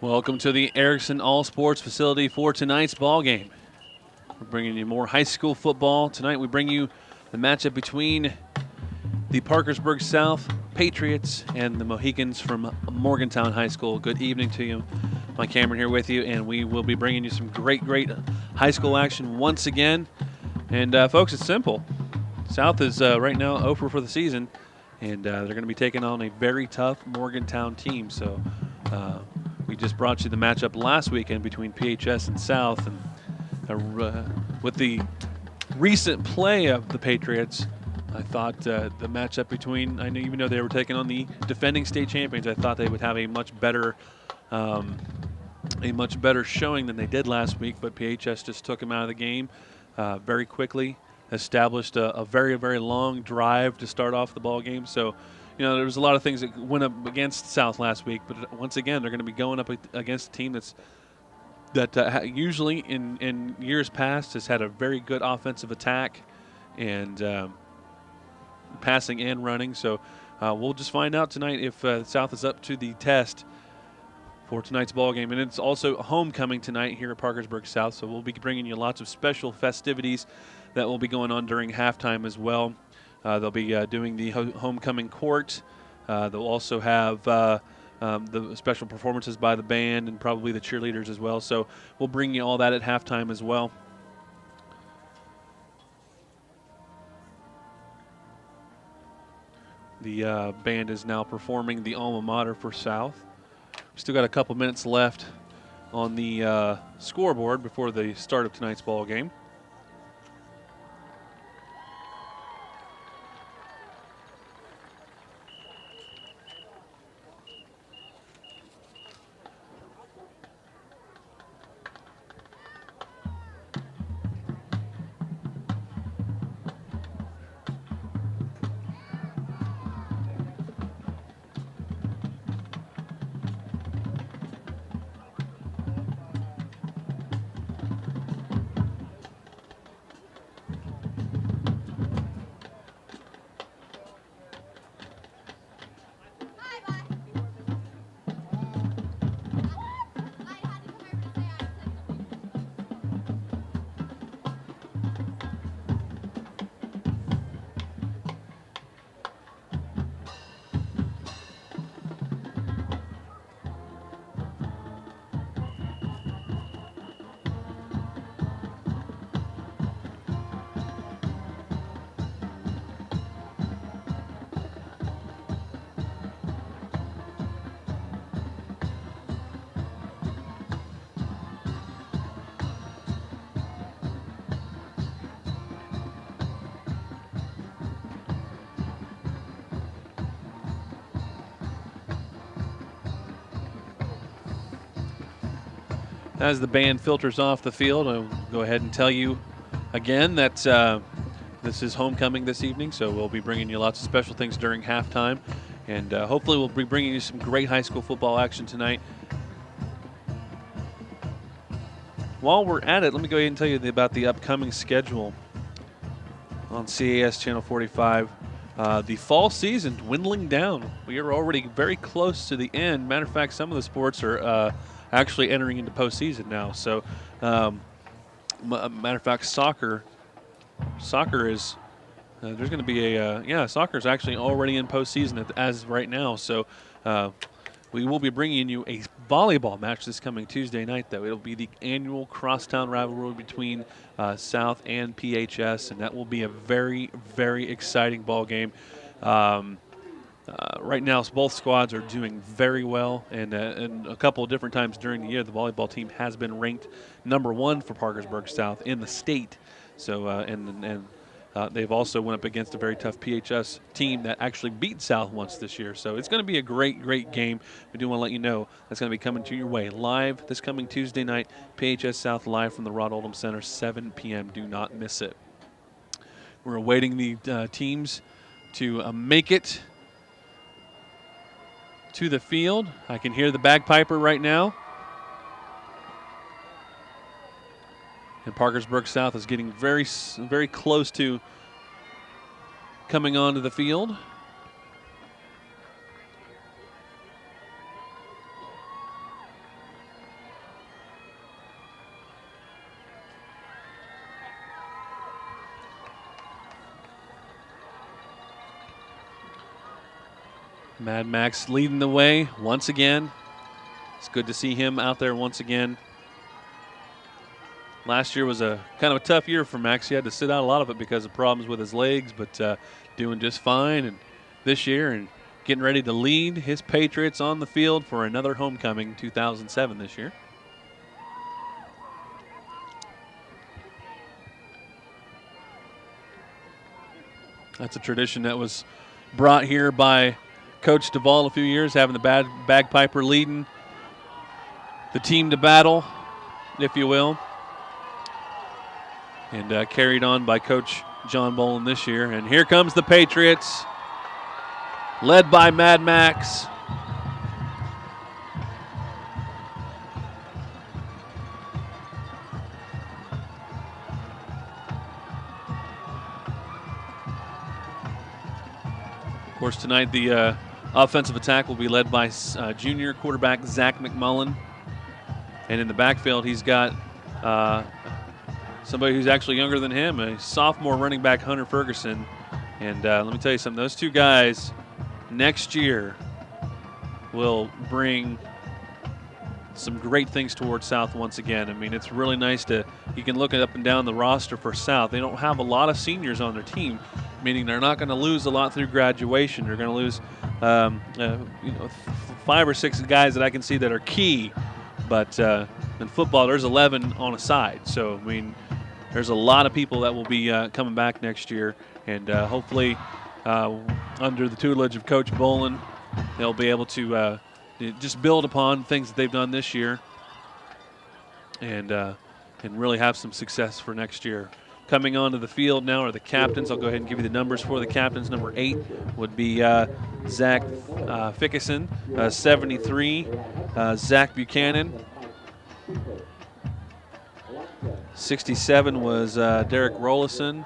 Welcome to the Erickson All Sports Facility for tonight's ball game. We're bringing you more high school football. Tonight we bring you the matchup between the Parkersburg South Patriots and the Mohigans from Morgantown High School. Good evening to you. Mike Cameron here with you, and we will be bringing you some great high school action once again. And folks, it's simple. South is right now over for the season, and they're going to be taking on a very tough Morgantown team. So we just brought you the matchup last weekend between PHS and South, and with the recent play of the Patriots, I thought the matchup between, even though they were taking on the defending state champions, I thought they would have a much better showing than they did last week. But PHS just took them out of the game very quickly, established a very long drive to start off the ball game. So, there was a lot of things that went up against South last week. But once again, they're going to be going up against a team that usually in years past has had a very good offensive attack and passing and running. So we'll just find out tonight if South is up to the test for tonight's ball game. And it's also homecoming tonight here at Parkersburg South, so we'll be bringing you lots of special festivities that will be going on during halftime as well. They'll be doing the homecoming court. They'll also have the special performances by the band and probably the cheerleaders as well. So we'll bring you all that at halftime as well. The band is now performing the alma mater for South. Still got a couple minutes left on the scoreboard before the start of tonight's ball game. As the band filters off the field, I'll go ahead and tell you again that this is homecoming this evening, so we'll be bringing you lots of special things during halftime, and hopefully we'll be bringing you some great high school football action tonight. While we're at it, let me go ahead and tell you about the upcoming schedule on CAS Channel 45. The fall season dwindling down. We are already very close to the end. Matter of fact, some of the sports are actually entering into postseason now. So, matter of fact, soccer is there's going to be soccer is actually already in postseason as right now. So, we will be bringing you a volleyball match this coming Tuesday night. Though it'll be the annual crosstown rivalry between South and PHS, and that will be a very exciting ball game. Right now, both squads are doing very well, and a couple of different times during the year, the volleyball team has been ranked #1 for Parkersburg South in the state. So, they've also went up against a very tough PHS team that actually beat South once this year. So it's going to be a great game. We do want to let you know that's going to be coming to your way live this coming Tuesday night. PHS South live from the Rod Oldham Center, 7 p.m. Do not miss it. We're awaiting the teams to make it to the field. I can hear the bagpiper right now. And Parkersburg South is getting very close to coming onto the field. Mad Max leading the way once again. It's good to see him out there once again. Last year was a kind of a tough year for Max. He had to sit out a lot of it because of problems with his legs, but doing just fine. And this year, and getting ready to lead his Patriots on the field for another homecoming 2007 this year. That's a tradition that was brought here by Coach Duvall a few years, having the bagpiper leading the team to battle, if you will. And carried on by Coach John Bolin this year. And here comes the Patriots, led by Mad Max. Of course, tonight the offensive attack will be led by junior quarterback Zach McMullen. And in the backfield, he's got somebody who's actually younger than him, a sophomore running back, Hunter Ferguson. And let me tell you something, those two guys next year will bring some great things towards South once again. I mean, it's really nice you can look up and down the roster for South. They don't have a lot of seniors on their team, meaning they're not going to lose a lot through graduation. They're going to lose 5 or 6 guys that I can see that are key. But in football, there's 11 on a side. So, I mean, there's a lot of people that will be coming back next year. And hopefully, under the tutelage of Coach Bolin, they'll be able to just build upon things that they've done this year and really have some success for next year. Coming onto the field now are the captains. I'll go ahead and give you the numbers for the captains. Number 8 would be Zach Fickerson. 73, Zach Buchanan. 67 was Derek Rollison.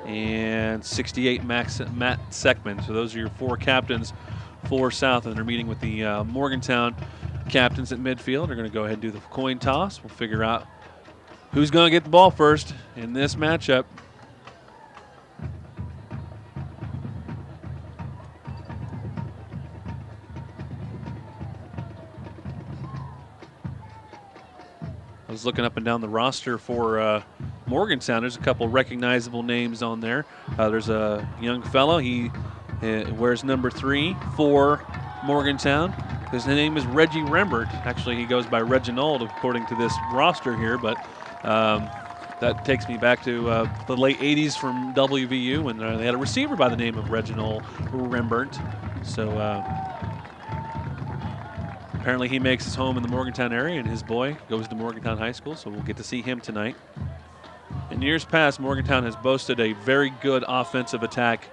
And 68, Matt Seckman. So those are your 4 captains for South, and they're meeting with the Morgantown captains at midfield. They're going to go ahead and do the coin toss. We'll figure out who's going to get the ball first in this matchup. I was looking up and down the roster for Morgantown. There's a couple recognizable names on there. There's a young fellow. He wears number 3 for Morgantown. His name is Reggie Rembert. Actually, he goes by Reginald according to this roster here, but that takes me back to the late 80s from WVU when they had a receiver by the name of Reginald Rembert. So apparently he makes his home in the Morgantown area, and his boy goes to Morgantown High School, so we'll get to see him tonight. In years past, Morgantown has boasted a very good offensive attack,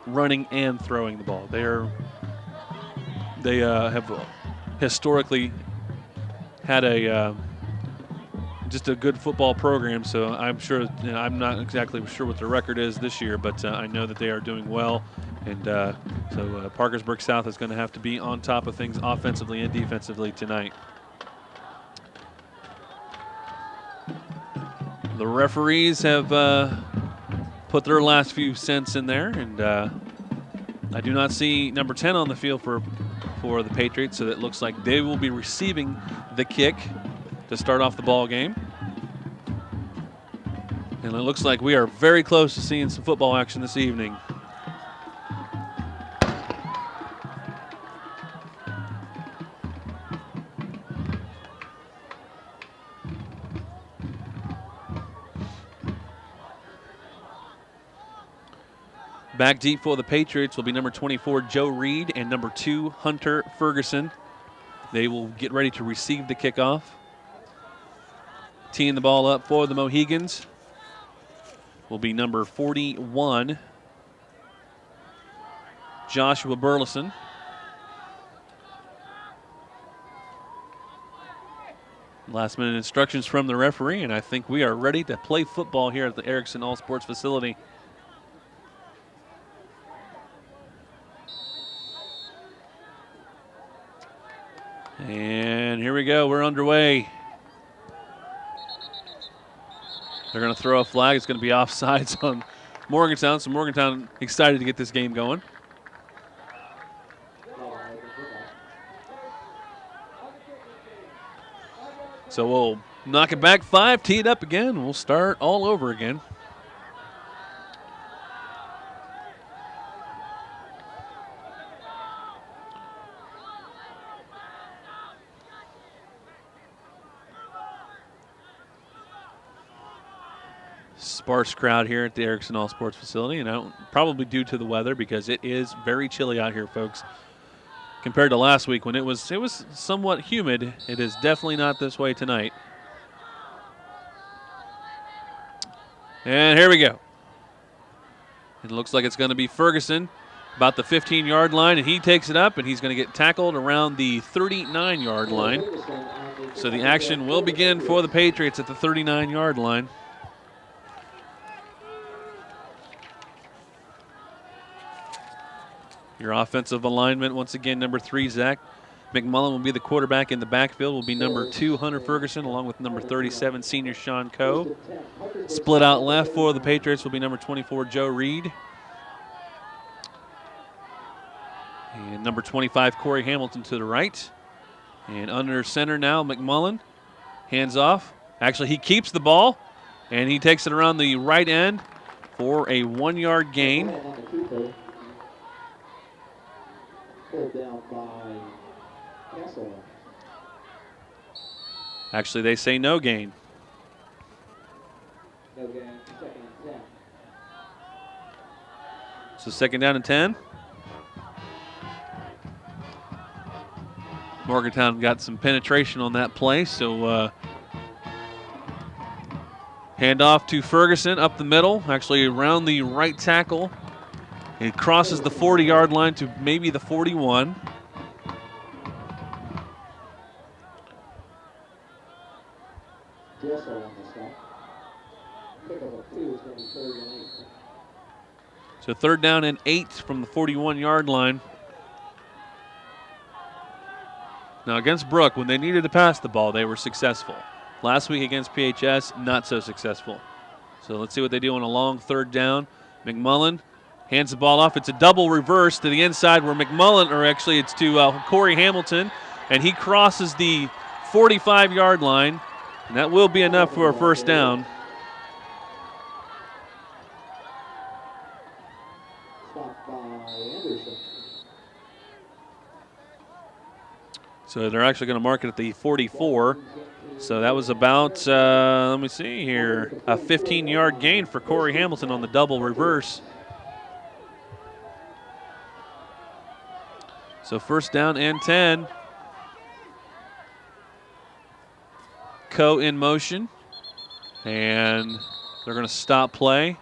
running and throwing the ball. They have historically had just a good football program, so I'm sure, I'm not exactly sure what their record is this year, but I know that they are doing well, and so Parkersburg South is going to have to be on top of things offensively and defensively tonight. The referees have put their last few cents in there, and I do not see number 10 on the field for the Patriots, so it looks like they will be receiving the kick to start off the ball game. And it looks like we are very close to seeing some football action this evening. Back deep for the Patriots will be number 24, Joe Reed, and number 2, Hunter Ferguson. They will get ready to receive the kickoff. Teeing the ball up for the Mohigans will be number 41, Joshua Burleson. Last minute instructions from the referee, and I think we are ready to play football here at the Erickson All Sports facility. And here we go. We're underway. They're going to throw a flag. It's going to be offsides on Morgantown. So Morgantown excited to get this game going. So we'll knock it back 5, tee it up again. We'll start all over again. Sparse crowd here at the Erickson All Sports Facility, and probably due to the weather because it is very chilly out here, folks. Compared to last week when it was somewhat humid, it is definitely not this way tonight. And here we go. It looks like it's going to be Ferguson about the 15-yard line, and he takes it up, and he's going to get tackled around the 39-yard line. So the action will begin for the Patriots at the 39-yard line. Your offensive alignment, once again, number 3, Zach McMullen will be the quarterback. In the backfield will be number 2, Hunter Ferguson, along with number 37, senior Sean Coe. Split out left for the Patriots will be number 24, Joe Reed. And number 25, Corey Hamilton to the right. And under center now, McMullen. Hands off. Actually, he keeps the ball, and he takes it around the right end for a 1-yard gain. Pulled down by Castle. Actually, they say no gain. No gain, 2nd and 10. So 2nd down and 10. Morgantown got some penetration on that play, so hand off to Ferguson up the middle, actually around the right tackle. It crosses the 40-yard line to maybe the 41. So 3rd down and 8 from the 41-yard line. Now against Brook, when they needed to pass the ball, they were successful. Last week against PHS, not so successful. So let's see what they do on a long 3rd down. McMullen hands the ball off. It's a double reverse to the inside where McMullen, or actually it's to Corey Hamilton, and he crosses the 45-yard line, and that will be enough for a 1st down. So they're actually going to mark it at the 44. So that was about, let me see here, a 15-yard gain for Corey Hamilton on the double reverse. So 1st down and 10. Coe in motion. And they're going to stop play.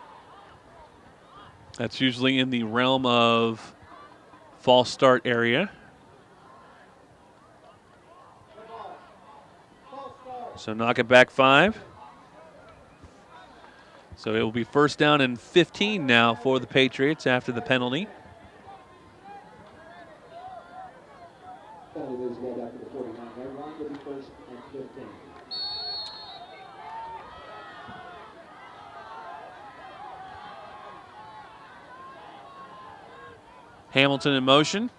That's usually in the realm of false start area. So knock it back 5. So it will be 1st down and 15 now for the Patriots after the penalty. Hamilton in motion.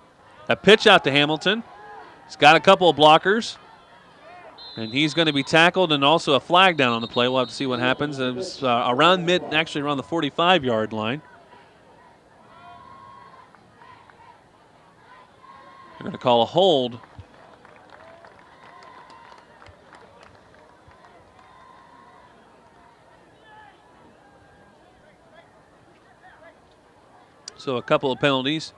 A pitch out to Hamilton. He's got a couple of blockers. And he's going to be tackled, and also a flag down on the play. We'll have to see what happens. It was around the 45-yard line. They're going to call a hold. So a couple of penalties.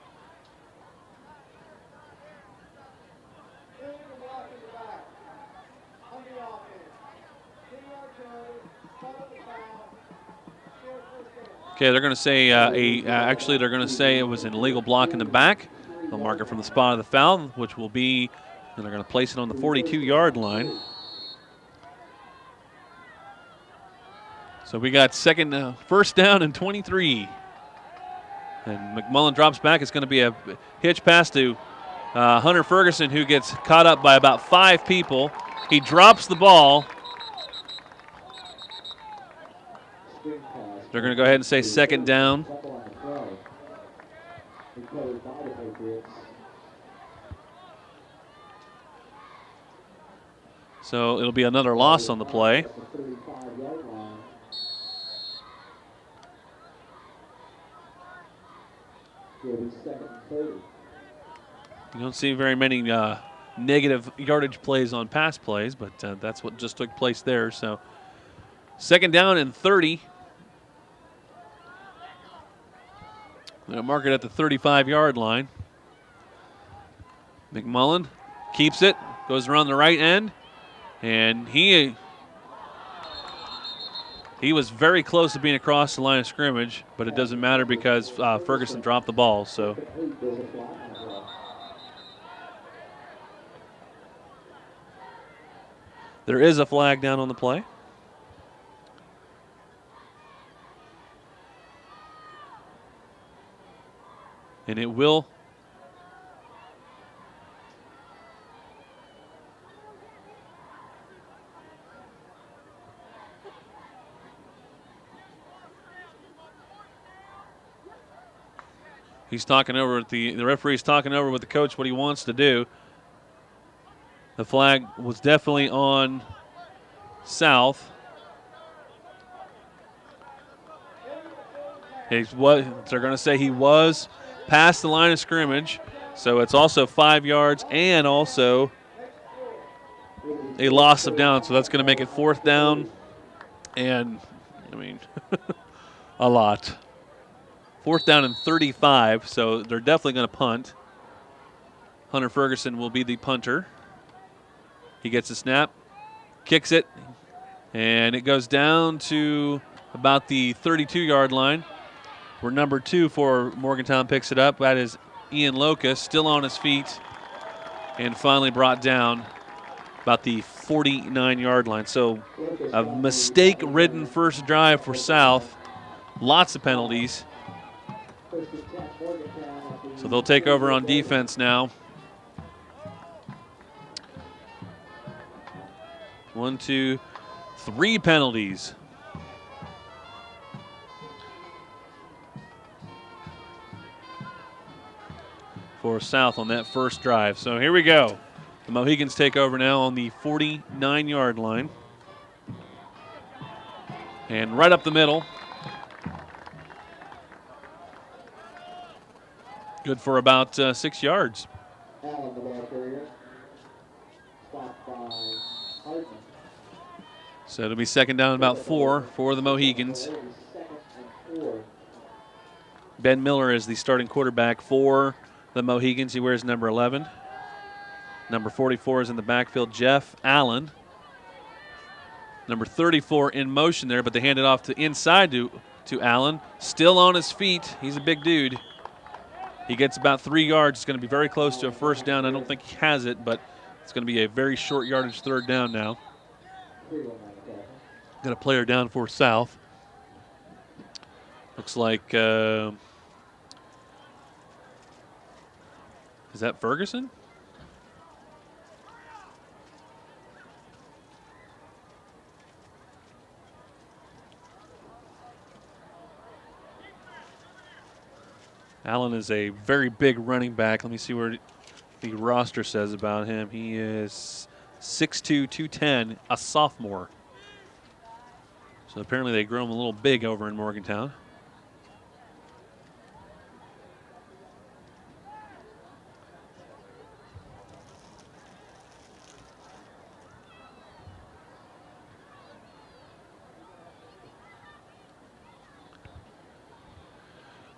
Okay, they're going to say actually they're going to say it was an illegal block in the back. They'll mark it from the spot of the foul, which will be, and they're going to place it on the 42-yard line. So we got 1st down and 23. And McMullen drops back. It's going to be a hitch pass to Hunter Ferguson, who gets caught up by about 5 people. He drops the ball. They're going to go ahead and say 2nd down. So it'll be another loss on the play. You don't see very many negative yardage plays on pass plays, but that's what just took place there. So 2nd down and 30. They'll mark it at the 35-yard line. McMullen keeps it, goes around the right end, and he was very close to being across the line of scrimmage, but it doesn't matter because Ferguson dropped the ball. So there is a flag down on the play. And it will he's talking over with the referee's talking over with the coach what he wants to do. The flag was definitely on South. They're going to say he was past the line of scrimmage, so it's also 5 yards and also a loss of down. So that's going to make it 4th down, and a lot. 4th down and 35, so they're definitely going to punt. Hunter Ferguson will be the punter. He gets a snap, kicks it, and it goes down to about the 32-yard line, where number 2 for Morgantown picks it up. That is Ian Locust, still on his feet, and finally brought down about the 49-yard line. So a mistake-ridden first drive for South. Lots of penalties. So they'll take over on defense now. 1, 2, 3 penalties. For South on that first drive. So here we go. The Mohigans take over now on the 49-yard line. And right up the middle. Good for about 6 yards. So it'll be 2nd down, about 4 for the Mohigans. Ben Miller is the starting quarterback for the Mohigans. He wears number 11. Number 44 is in the backfield, Jeff Allen. Number 34 in motion there, but they hand it off to inside to Allen. Still on his feet. He's a big dude. He gets about 3 yards. It's going to be very close to a 1st down. I don't think he has it, but it's going to be a very short yardage 3rd down now. Got a player down for South. Looks like, is that Ferguson? Allen is a very big running back. Let me see where the roster says about him. He is 6'2", 210, a sophomore. So apparently they grow him a little big over in Morgantown.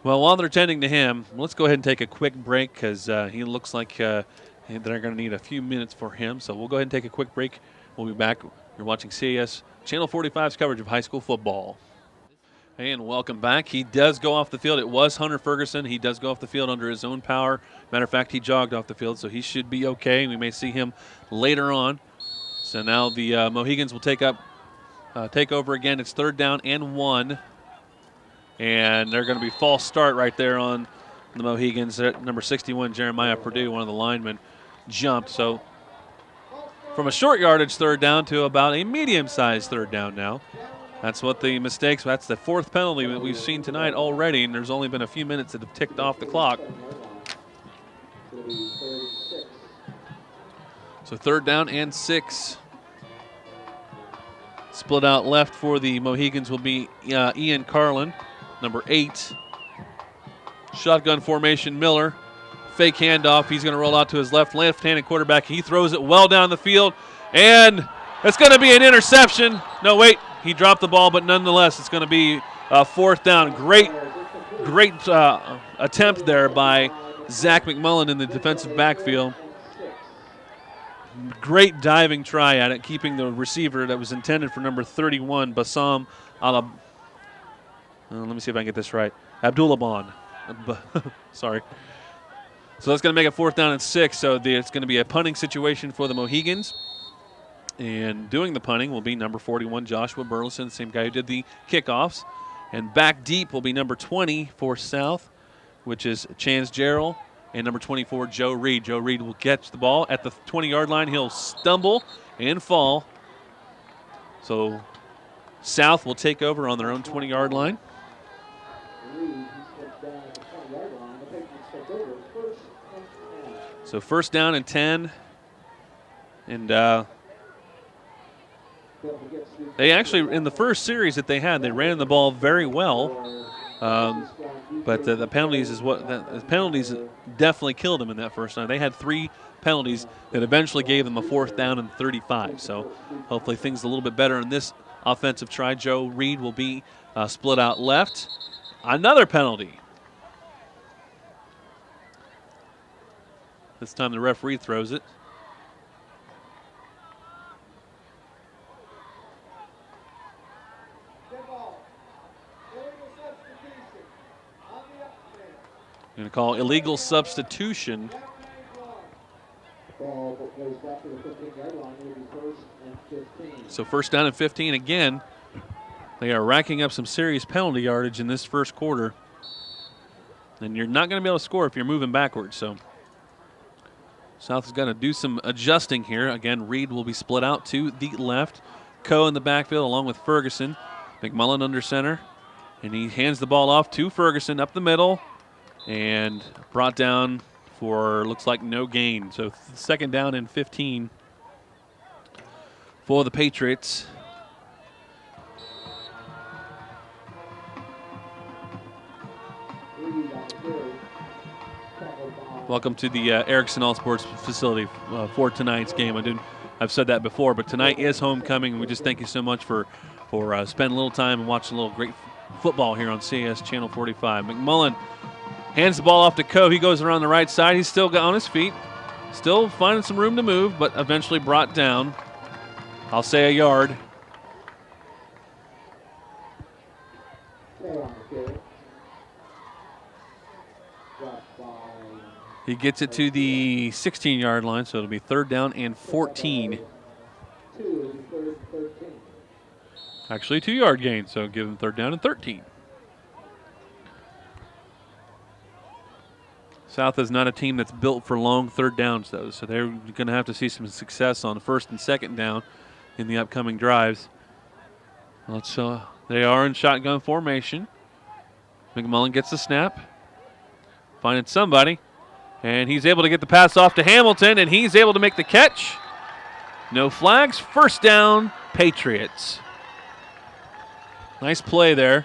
Well, while they're tending to him, let's go ahead and take a quick break because he looks like they're going to need a few minutes for him. So we'll go ahead and take a quick break. We'll be back. You're watching CAS Channel 45's coverage of high school football. And welcome back. He does go off the field. It was Hunter Ferguson. He does go off the field under his own power. Matter of fact, he jogged off the field, so he should be okay. We may see him later on. So now the Mohigans will take over again. It's 3rd down and 1. And they're going to be false start right there on the Mohigans. Number 61, Jeremiah Purdue, one of the linemen, jumped. So from a short yardage 3rd down to about a medium-sized 3rd down now. That's what the mistakes, that's the 4th penalty that we've seen tonight already, and there's only been a few minutes that have ticked off the clock. So 3rd down and 6 Split out left for the Mohigans will be Ian Carlin, number 8. Shotgun formation, Miller. Fake handoff. He's going to roll out to his left-handed quarterback. He throws it well down the field, and it's going to be an interception. No, wait. He dropped the ball, but nonetheless, it's going to be a 4th down. Great attempt there by Zach McMullen in the defensive backfield. Great diving try at it, keeping the receiver that was intended for number 31, Bassam Alab. Let me see if I can get this right. Abdullahban. Sorry. So that's going to make it 4th down and 6. So it's going to be a punting situation for the Mohigans. And doing the punting will be number 41, Joshua Burleson, same guy who did the kickoffs. And back deep will be number 20 for South, which is Chance Jarrell. And number 24, Joe Reed. Joe Reed will catch the ball at the 20-yard line. He'll stumble and fall. So South will take over on their own 20-yard line. So 1st down and 10. And they actually, in the first series that they had, they ran the ball very well. But the penalties the penalties definitely killed them in that first time. They had 3 penalties that eventually gave them a 4th down and 35. So hopefully things a little bit better in this offensive try. Joe Reed will be split out left. Another penalty. This time the referee throws it. Going to call illegal substitution. So 1st down and 15 again. They are racking up some serious penalty yardage in this first quarter. And you're not going to be able to score if you're moving backwards. So South is going to do some adjusting here. Again, Reed will be split out to the left. Coe in the backfield along with Ferguson. McMullen under center. And he hands the ball off to Ferguson up the middle. And brought down for, looks like, no gain. So 2nd down and 15 for the Patriots. Welcome to the Erickson All Sports facility for tonight's game. I've said that before, but tonight is homecoming. We just thank you so much for spending a little time and watching a little great football here on CAS Channel 45. McMullen hands the ball off to Coe. He goes around the right side. He's still on his feet. Still finding some room to move, but eventually brought down. I'll say a yard. He gets it to the 16-yard line, so it'll be 3rd down and 14. Actually, 2-yard gain, so give him 3rd down and 13. South is not a team that's built for long 3rd downs, though, so they're going to have to see some success on 1st and 2nd down in the upcoming drives. They are in shotgun formation. McMullen gets the snap, finding somebody, and he's able to get the pass off to Hamilton, and he's able to make the catch. No flags. 1st down, Patriots. Nice play there.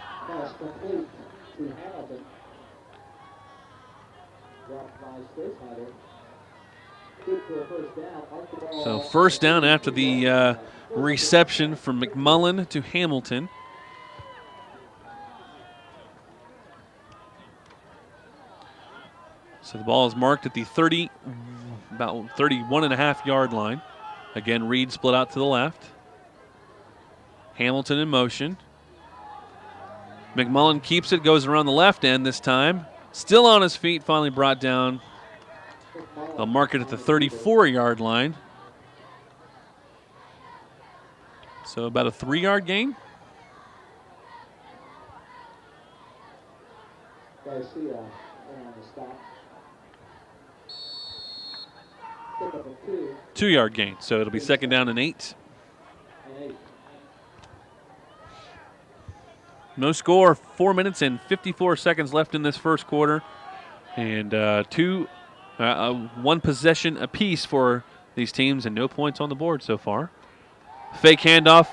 So 1st down after the reception from McMullen to Hamilton. So the ball is marked at the about 31.5-yard line. Again, Reed split out to the left. Hamilton in motion. McMullen keeps it, goes around the left end this time. Still on his feet, finally brought down. They'll mark it at the 34-yard line. So about a 3-yard gain. Garcia on the stop. 2-yard gain, so it'll be 2nd down and 8. No score, 4 minutes and 54 seconds left in this first quarter. And one possession apiece for these teams and no points on the board so far. Fake handoff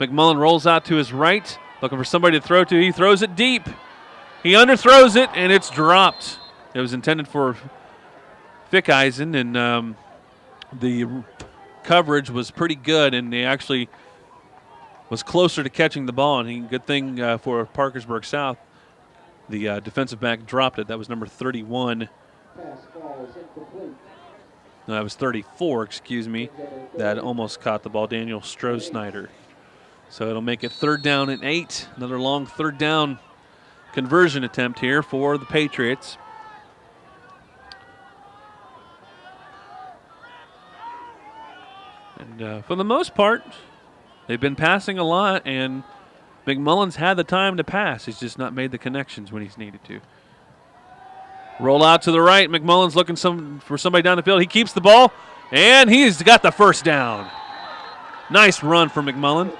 McMullen rolls out to his right, looking for somebody to throw to. He throws it deep. He underthrows it, and it's dropped. It was intended for Fickeisen, and the coverage was pretty good, and they actually was closer to catching the ball. And good thing for Parkersburg South, the defensive back dropped it. That was number 31. No, that was 34, excuse me. That almost caught the ball, Daniel Stroh-Snyder. So it'll make it 3rd down and 8. Another long 3rd down conversion attempt here for the Patriots. And for the most part, they've been passing a lot, and McMullen's had the time to pass. He's just not made the connections when he's needed to. Roll out to the right. McMullen's looking for somebody down the field. He keeps the ball, and he's got the 1st down. Nice run for McMullen.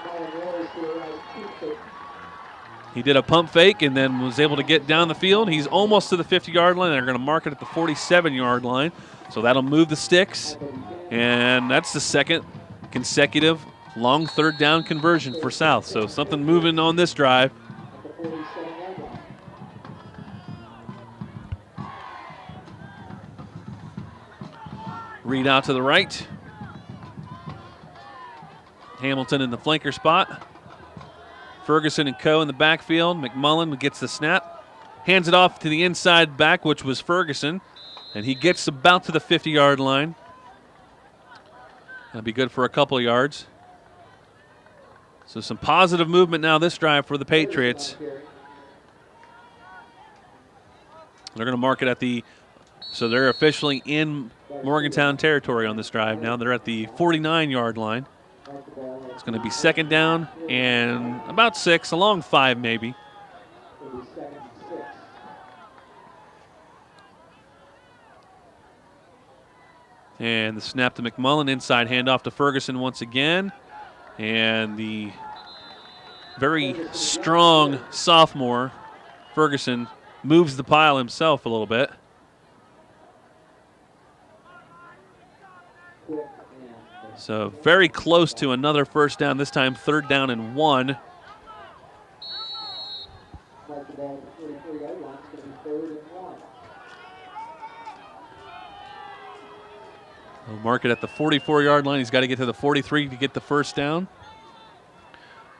He did a pump fake and then was able to get down the field. He's almost to the 50-yard line. They're going to mark it at the 47-yard line. So that'll move the sticks. And that's the 2nd consecutive long 3rd down conversion for South. So something moving on this drive. Reed out to the right. Hamilton in the flanker spot. Ferguson and Co. in the backfield. McMullen gets the snap. Hands it off to the inside back, which was Ferguson. And he gets about to the 50-yard line. That'll be good for a couple of yards. So some positive movement now this drive for the Patriots. They're going to mark it at the, so they're officially in Morgantown territory on this drive now. They're at the 49-yard line. It's going to be 2nd down and about 6, along 5 maybe. And the snap to McMullen, inside handoff to Ferguson once again. And the very strong sophomore, Ferguson, moves the pile himself a little bit. So very close to another 1st down, this time 3rd down and 1. He'll mark it at the 44-yard line. He's got to get to the 43 to get the 1st down.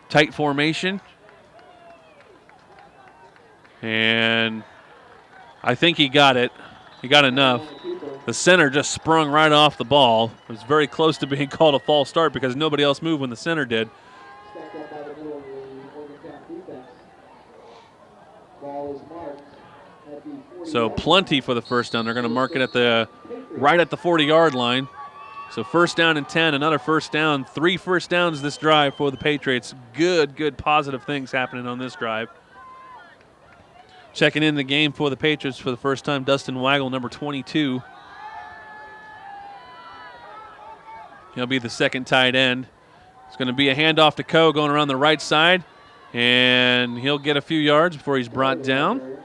Tight formation. And I think he got it. He got enough. The center just sprung right off the ball. It was very close to being called a false start because nobody else moved when the center did. So plenty for the 1st down. They're going to mark it at right at the 40-yard line. So 1st down and 10, another 1st down. 3 1st downs this drive for the Patriots. Good positive things happening on this drive. Checking in the game for the Patriots for the first time, Dustin Waggle, number 22. He'll be the 2nd tight end. It's going to be a handoff to Co going around the right side, and he'll get a few yards before he's brought down.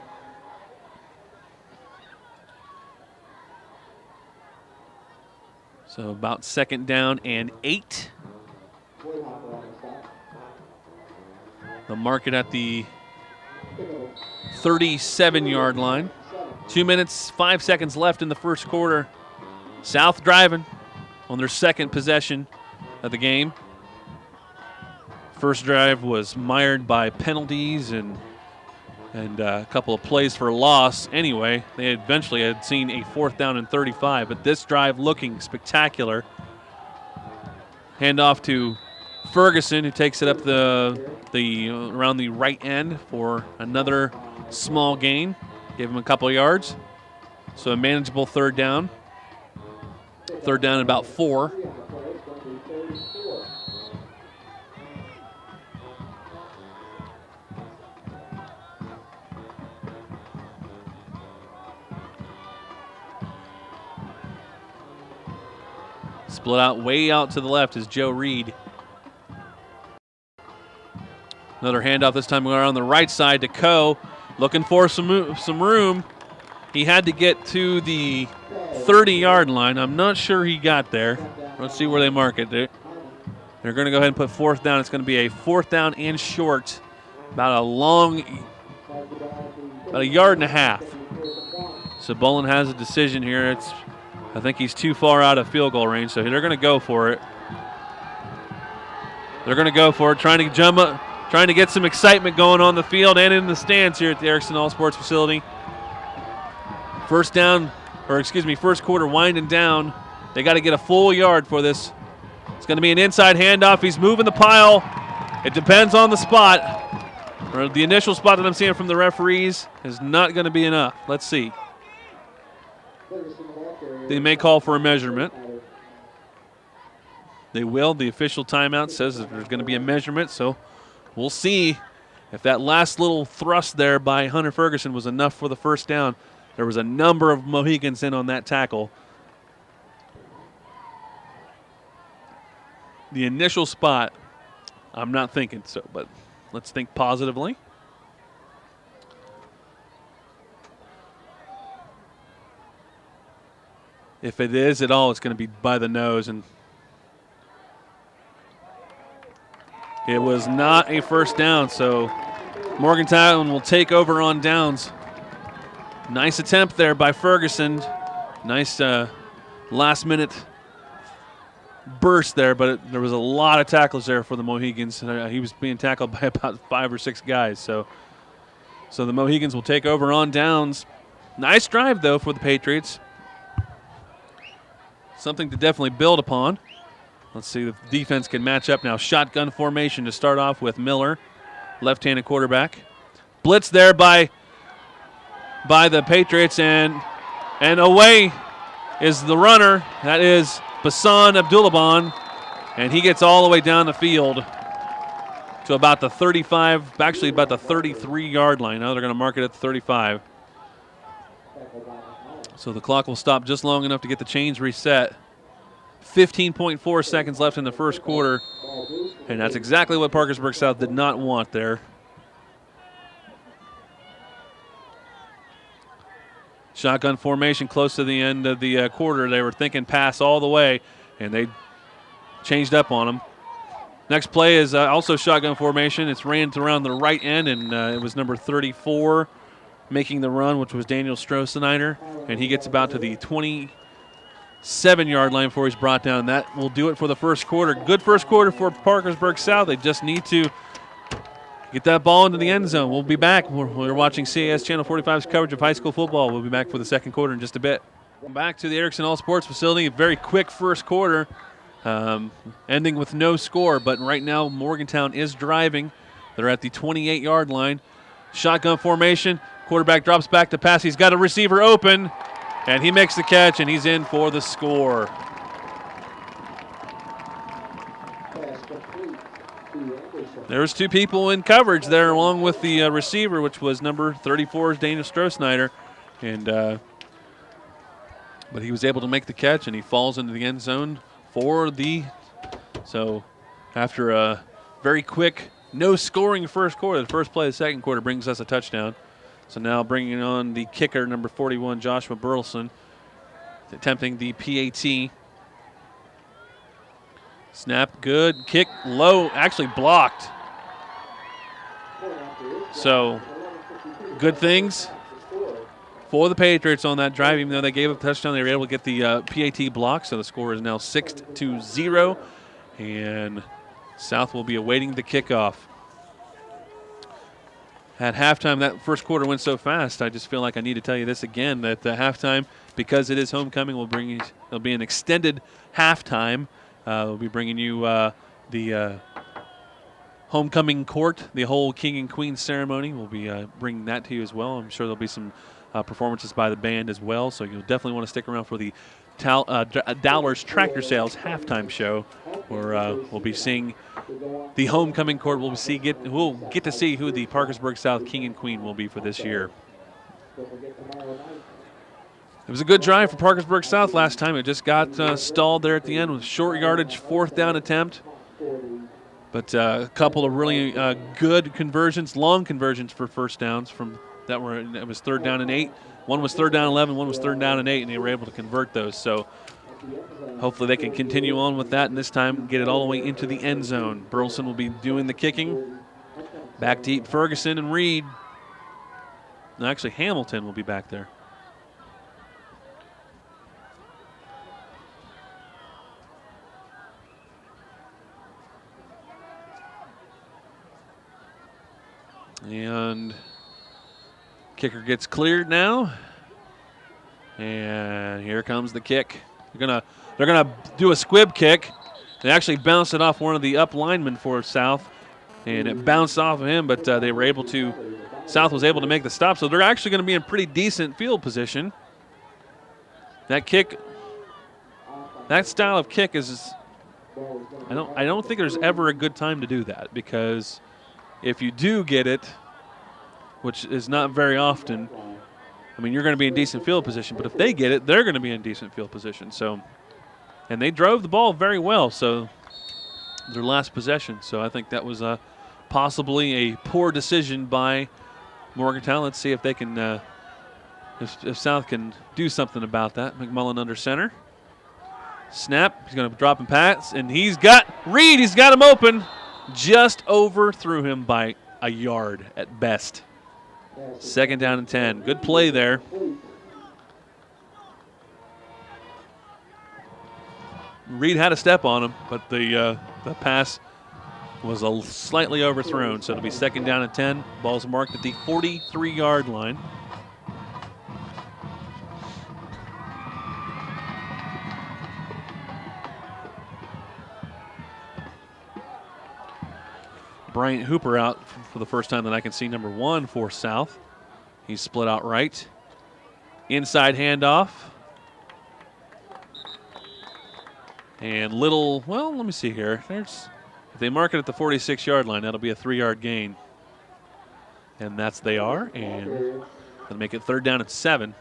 So about 2nd down and 8. They'll mark it at the 37-yard line. 2 minutes, 5 seconds left in the 1st quarter. South driving on their 2nd possession of the game. First drive was mired by penalties and a couple of plays for loss. Anyway, they eventually had seen a 4th down and 35, but this drive looking spectacular. Handoff to Ferguson, who takes it up around the right end for another small gain. Gave him a couple of yards. So a manageable 3rd down. 3rd down and about 4. Split out way out to the left is Joe Reed. Another handoff, this time around the right side to Co. Looking for some room. He had to get to the 30-yard line. I'm not sure he got there. Let's see where they mark it. They're going to go ahead and put fourth down. It's going to be a fourth down and short, about a yard and a half. So Bolin has a decision here. I think he's too far out of field goal range, so they're going to go for it. They're going to go for it, trying to jump up, trying to get some excitement going on the field and in the stands here at the Erickson All Sports facility. First quarter winding down. They got to get a full yard for this. It's going to be an inside handoff. He's moving the pile. It depends on the spot. Or the initial spot that I'm seeing from the referees is not going to be enough. Let's see. They may call for a measurement. They will. The official timeout says that there's going to be a measurement, so we'll see if that last little thrust there by Hunter Ferguson was enough for the first down. There was a number of Mohigans in on that tackle. The initial spot, I'm not thinking so, but let's think positively. If it is at all, it's going to be by the nose, and it was not a first down, so Morgantown will take over on downs. Nice attempt there by Ferguson. Nice last-minute burst there, but there was a lot of tackles there for the Mohigans. He was being tackled by about 5 or 6 guys, so the Mohigans will take over on downs. Nice drive, though, for the Patriots. Something to definitely build upon. Let's see if the defense can match up now. Shotgun formation to start off with Miller, left-handed quarterback. Blitz there by the Patriots, and away is the runner. That is Bassan Abdullaban, and he gets all the way down the field to about the 35, actually about the 33-yard line. Now they're going to mark it at the 35. So the clock will stop just long enough to get the chains reset. 15.4 seconds left in the first quarter, and that's exactly what Parkersburg South did not want there. Shotgun formation close to the end of the quarter. They were thinking pass all the way, and they changed up on them. Next play is also shotgun formation. It's ran around the right end, and it was number 34 making the run, which was Daniel Stroessenider, and he gets about to the 27-yard line before he's brought down. That will do it for the first quarter. Good first quarter for Parkersburg South. They just need to get that ball into the end zone. We'll be back. We're watching CAS Channel 45's coverage of high school football. We'll be back for the second quarter in just a bit. Back to the Erickson All Sports facility. A very quick first quarter, ending with no score, but right now Morgantown is driving. They're at the 28-yard line. Shotgun formation. Quarterback drops back to pass. He's got a receiver open, and he makes the catch, and he's in for the score. There's 2 people in coverage there along with the receiver, which was number 34, Daniel Stroessenider. But he was able to make the catch, and he falls into the end zone so after a very quick, no-scoring first quarter, the first play of the second quarter brings us a touchdown. So now bringing on the kicker, number 41, Joshua Burleson, attempting the PAT. Snap, good. Kick, low, actually blocked. So, good things for the Patriots on that drive. Even though they gave up a touchdown, they were able to get the PAT block. So the score is now 6-0, and South will be awaiting the kickoff. At halftime, that first quarter went so fast, I just feel like I need to tell you this again, that the halftime, because it is homecoming, there'll be an extended halftime. We'll be bringing you the homecoming court, the whole king and queen ceremony. We'll be bringing that to you as well. I'm sure there'll be some performances by the band as well, so you'll definitely want to stick around for the Dowler's Tractor Sales halftime show, where we'll be seeing the homecoming court. We'll get to see who the Parkersburg South king and queen will be for this year. It was a good drive for Parkersburg South last time. It just got stalled there at the end with short yardage, fourth down attempt. But a couple of really good conversions, long conversions for first downs that was 3rd down and 8. One was 3rd down 11, one was 3rd down and 8, and they were able to convert those. So hopefully they can continue on with that and this time get it all the way into the end zone. Burleson will be doing the kicking. Back deep, Ferguson and Reed. No, actually, Hamilton will be back there. And kicker gets cleared now. And here comes the kick. They're gonna do a squib kick. They actually bounced it off one of the up linemen for South, and it bounced off of him, but they were able to. South was able to make the stop, so they're actually going to be in pretty decent field position. That kick, that style of kick is. I don't think there's ever a good time to do that, because if you do get it, which is not very often, I mean, you're going to be in decent field position, but if they get it, they're going to be in decent field position. So, and they drove the ball very well, so their last possession. So I think that was possibly a poor decision by Morgantown. Let's see if they can, if South can do something about that. McMullen under center. Snap. He's going to drop and pass, and he's got Reed. He's got him open. Just overthrew him by a yard at best. 2nd down and 10. Good play there. Reed had a step on him, but the pass was slightly overthrown. So it'll be 2nd down and 10. Ball's marked at the 43-yard line. Bryant Hooper out for the first time that I can see, number 1 for South. He's split out right. Inside handoff. And little, well, let me see here. If they mark it at the 46-yard line, that'll be a 3-yard gain. And they are, and they'll make it 3rd down and 7.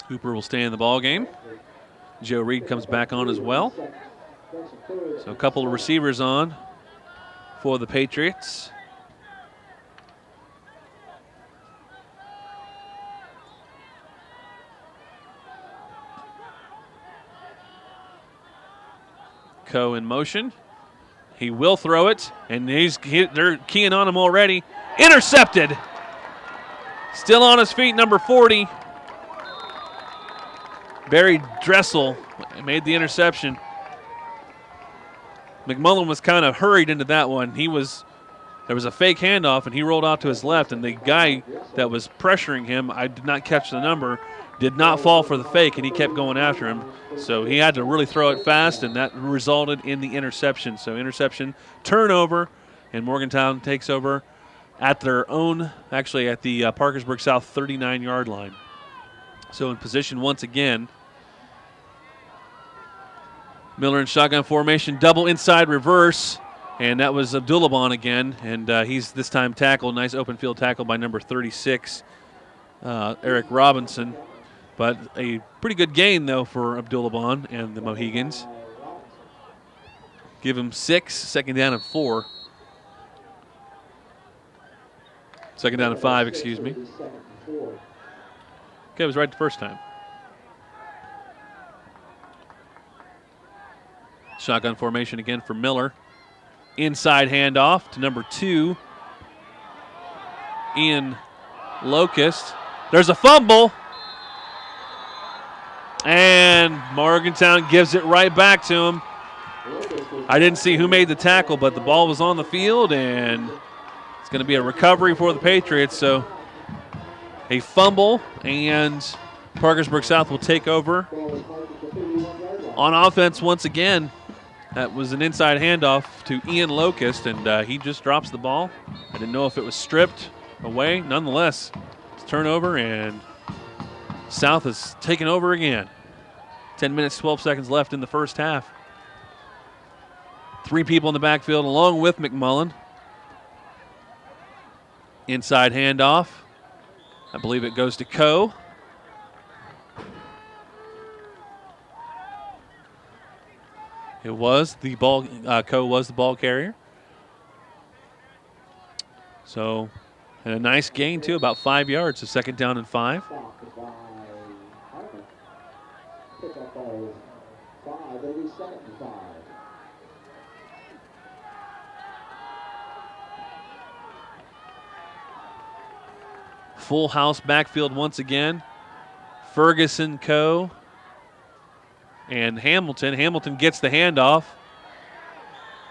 Hooper will stay in the ball game. Joe Reed comes back on as well. So a couple of receivers on for the Patriots. Coe in motion. He will throw it, and they're keying on him already. Intercepted. Still on his feet, number 40. Barry Dressel made the interception. McMullen was kind of hurried into that one. There was a fake handoff, and he rolled out to his left, and the guy that was pressuring him, I did not catch the number, did not fall for the fake, and he kept going after him. So he had to really throw it fast, and that resulted in the interception. So interception, turnover, and Morgantown takes over at their own, actually at the Parkersburg South 39-yard line. So in position once again. Miller in shotgun formation, double inside reverse, and that was Abdullahban again, and he's this time tackled. Nice open field tackle by number 36, Eric Robinson. But a pretty good gain, though, for Abdullahban and the Mohigans. Give him 6, 2nd down and 4. 2nd down and 5, excuse me. Okay, it was right the first time. Shotgun formation again for Miller. Inside handoff to number 2, Ian Locust. There's a fumble. And Morgantown gives it right back to him. I didn't see who made the tackle, but the ball was on the field, and it's going to be a recovery for the Patriots. So a fumble, and Parkersburg South will take over on offense once again. That was an inside handoff to Ian Locust, and he just drops the ball. I didn't know if it was stripped away. Nonetheless, it's turnover, and South has taken over again. 10 minutes, 12 seconds left in the first half. 3 people in the backfield along with McMullen. Inside handoff. I believe it goes to Coe. It was the ball. Coe was the ball carrier. So And a nice gain, too, about 5 yards, so 2nd down and 5. Full house backfield once again. Ferguson, Co. and Hamilton. Hamilton gets the handoff.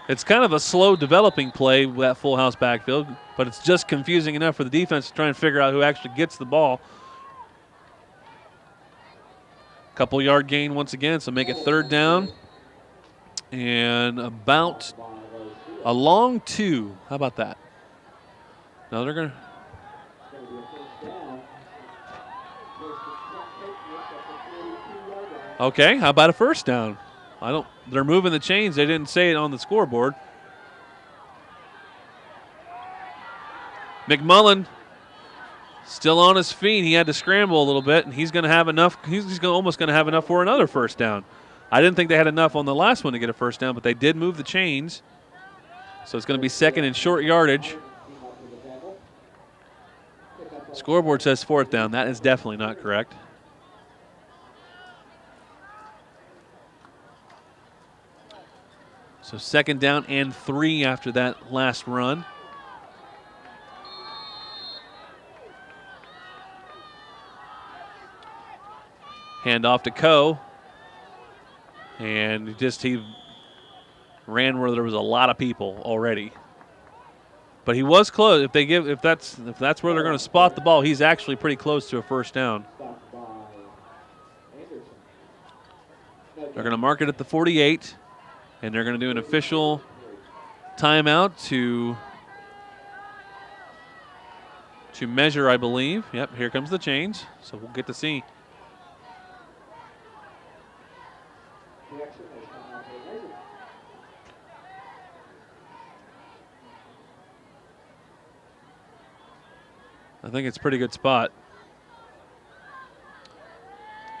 It's kind of a slow developing play with that full house backfield, but it's just confusing enough for the defense to try and figure out who actually gets the ball. Couple yard gain once again, so make it 3rd down. And about a long 2. How about that? Now they're going to. Okay, how about a 1st down? They're moving the chains. They didn't say it on the scoreboard. McMullen still on his feet. He had to scramble a little bit, and he's going to have enough. He's almost going to have enough for another 1st down. I didn't think they had enough on the last one to get a 1st down, but they did move the chains. So it's going to be 2nd and short yardage. Scoreboard says 4th down. That is definitely not correct. So 2nd down and 3 after that last run. Hand off to Co. And he ran where there was a lot of people already. But he was close. If that's where they're going to spot the ball, he's actually pretty close to a 1st down. They're going to mark it at the 48. And they're going to do an official timeout to measure, I believe. Yep, here comes the change. So we'll get to see. I think it's a pretty good spot.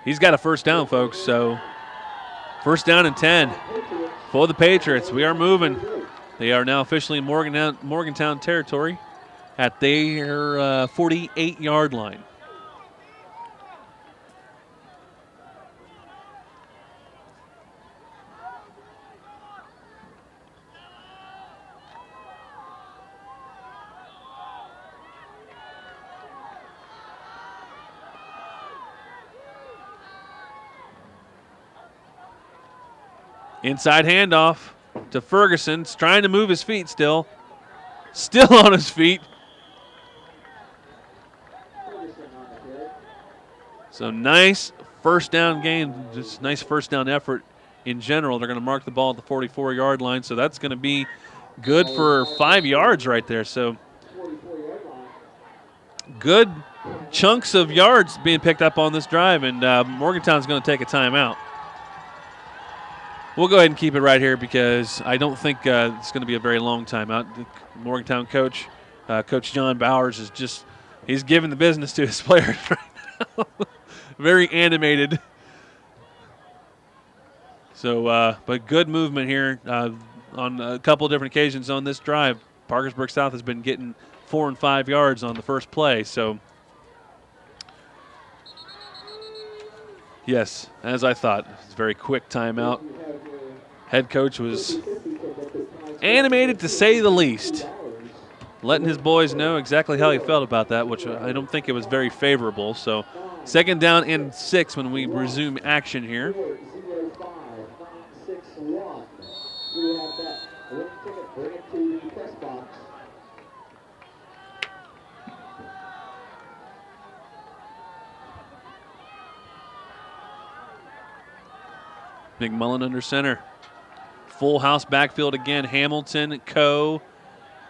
He's got a 1st down, folks, so 1st down and 10 for the Patriots. We are moving. They are now officially in Morgantown territory at their 48-yard line. Inside handoff to Ferguson. He's trying to move his feet still. Still on his feet. So nice 1st down gain. Just nice 1st down effort in general. They're going to mark the ball at the 44-yard line. So that's going to be good for 5 yards right there. So good chunks of yards being picked up on this drive. And Morgantown's going to take a timeout. We'll go ahead and keep it right here because I don't think it's going to be a very long timeout. The Morgantown coach, Coach John Bowers, he's giving the business to his players right now. Very animated. So, but good movement here on a couple of different occasions on this drive. Parkersburg South has been getting 4 and 5 yards on the first play. So, yes, as I thought, it's a very quick timeout. Head coach was animated to say the least, letting his boys know exactly how he felt about that, which I don't think it was very favorable. So 2nd down and 6 when we resume action here. McMullen under center. Full house backfield again. Hamilton, Co,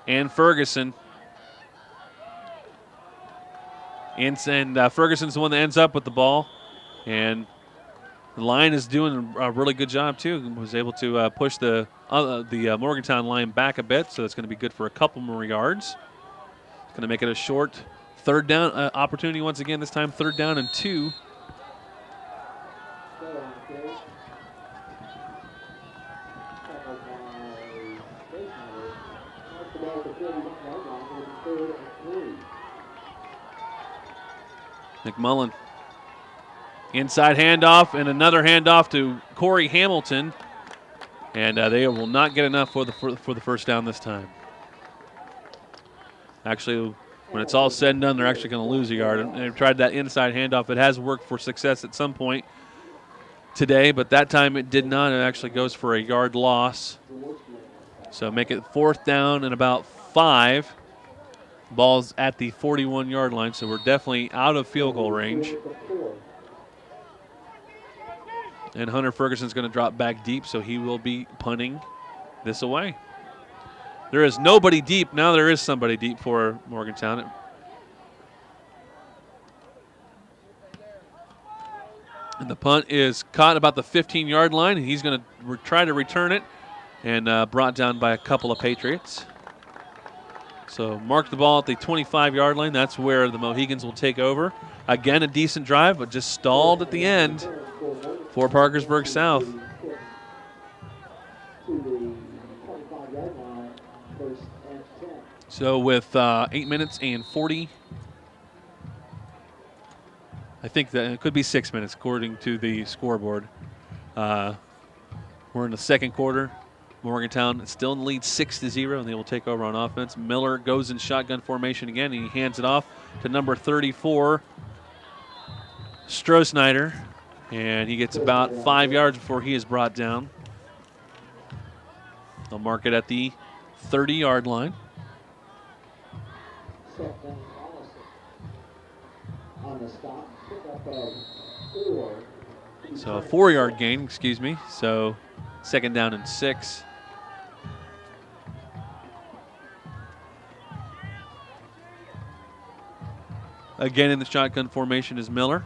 and Ferguson. And Ferguson's the one that ends up with the ball. And the line is doing a really good job, too. Was able to push the Morgantown line back a bit, so that's going to be good for a couple more yards. It's going to make it a short 3rd down opportunity once again, this time 3rd down and 2. McMullen. Inside handoff and another handoff to Corey Hamilton. And they will not get enough for the first down this time. Actually, when it's all said and done, they're actually going to lose a yard. And they've tried that inside handoff. It has worked for success at some point today, but that time it did not. It actually goes for a yard loss. So make it 4th down and about 5. Ball's at the 41-yard line, so we're definitely out of field goal range. And Hunter Ferguson's going to drop back deep, so he will be punting this away. There is nobody deep. Now there is somebody deep for Morgantown. And the punt is caught about the 15-yard line, and he's going to try to return it, and brought down by a couple of Patriots. So mark the ball at the 25-yard line. That's where the Mohigans will take over. Again, a decent drive, but just stalled at the end for Parkersburg South. So with 8 minutes and 40, I think that it could be 6 minutes according to the scoreboard. We're in the second quarter. Morgantown is still in the lead 6-0, and they will take over on offense. Miller goes in shotgun formation again, and he hands it off to number 34, Stroh-Snyder, and he gets about 5 yards before he is brought down. They'll mark it at the 30-yard line. So a 4-yard gain, excuse me. So 2nd down and 6. Again in the shotgun formation is Miller.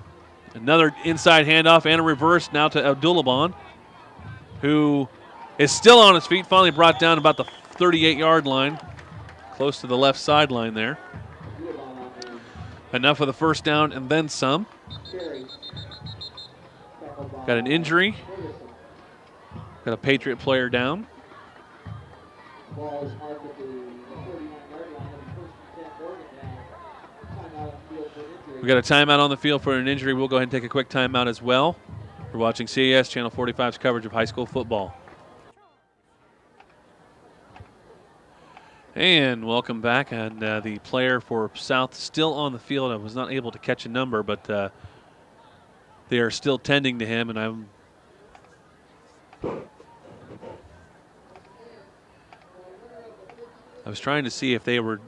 Another inside handoff and a reverse now to Abdullahban, who is still on his feet, finally brought down about the 38-yard line, close to the left sideline there. Enough of the first down and then some. Got an injury. Got a Patriot player down. We got a timeout on the field for an injury. We'll go ahead and take a quick timeout as well. We're watching CAS Channel 45's coverage of high school football. And welcome back. And the player for South still on the field. I was not able to catch a number, but they are still tending to him. And I was trying to see if they were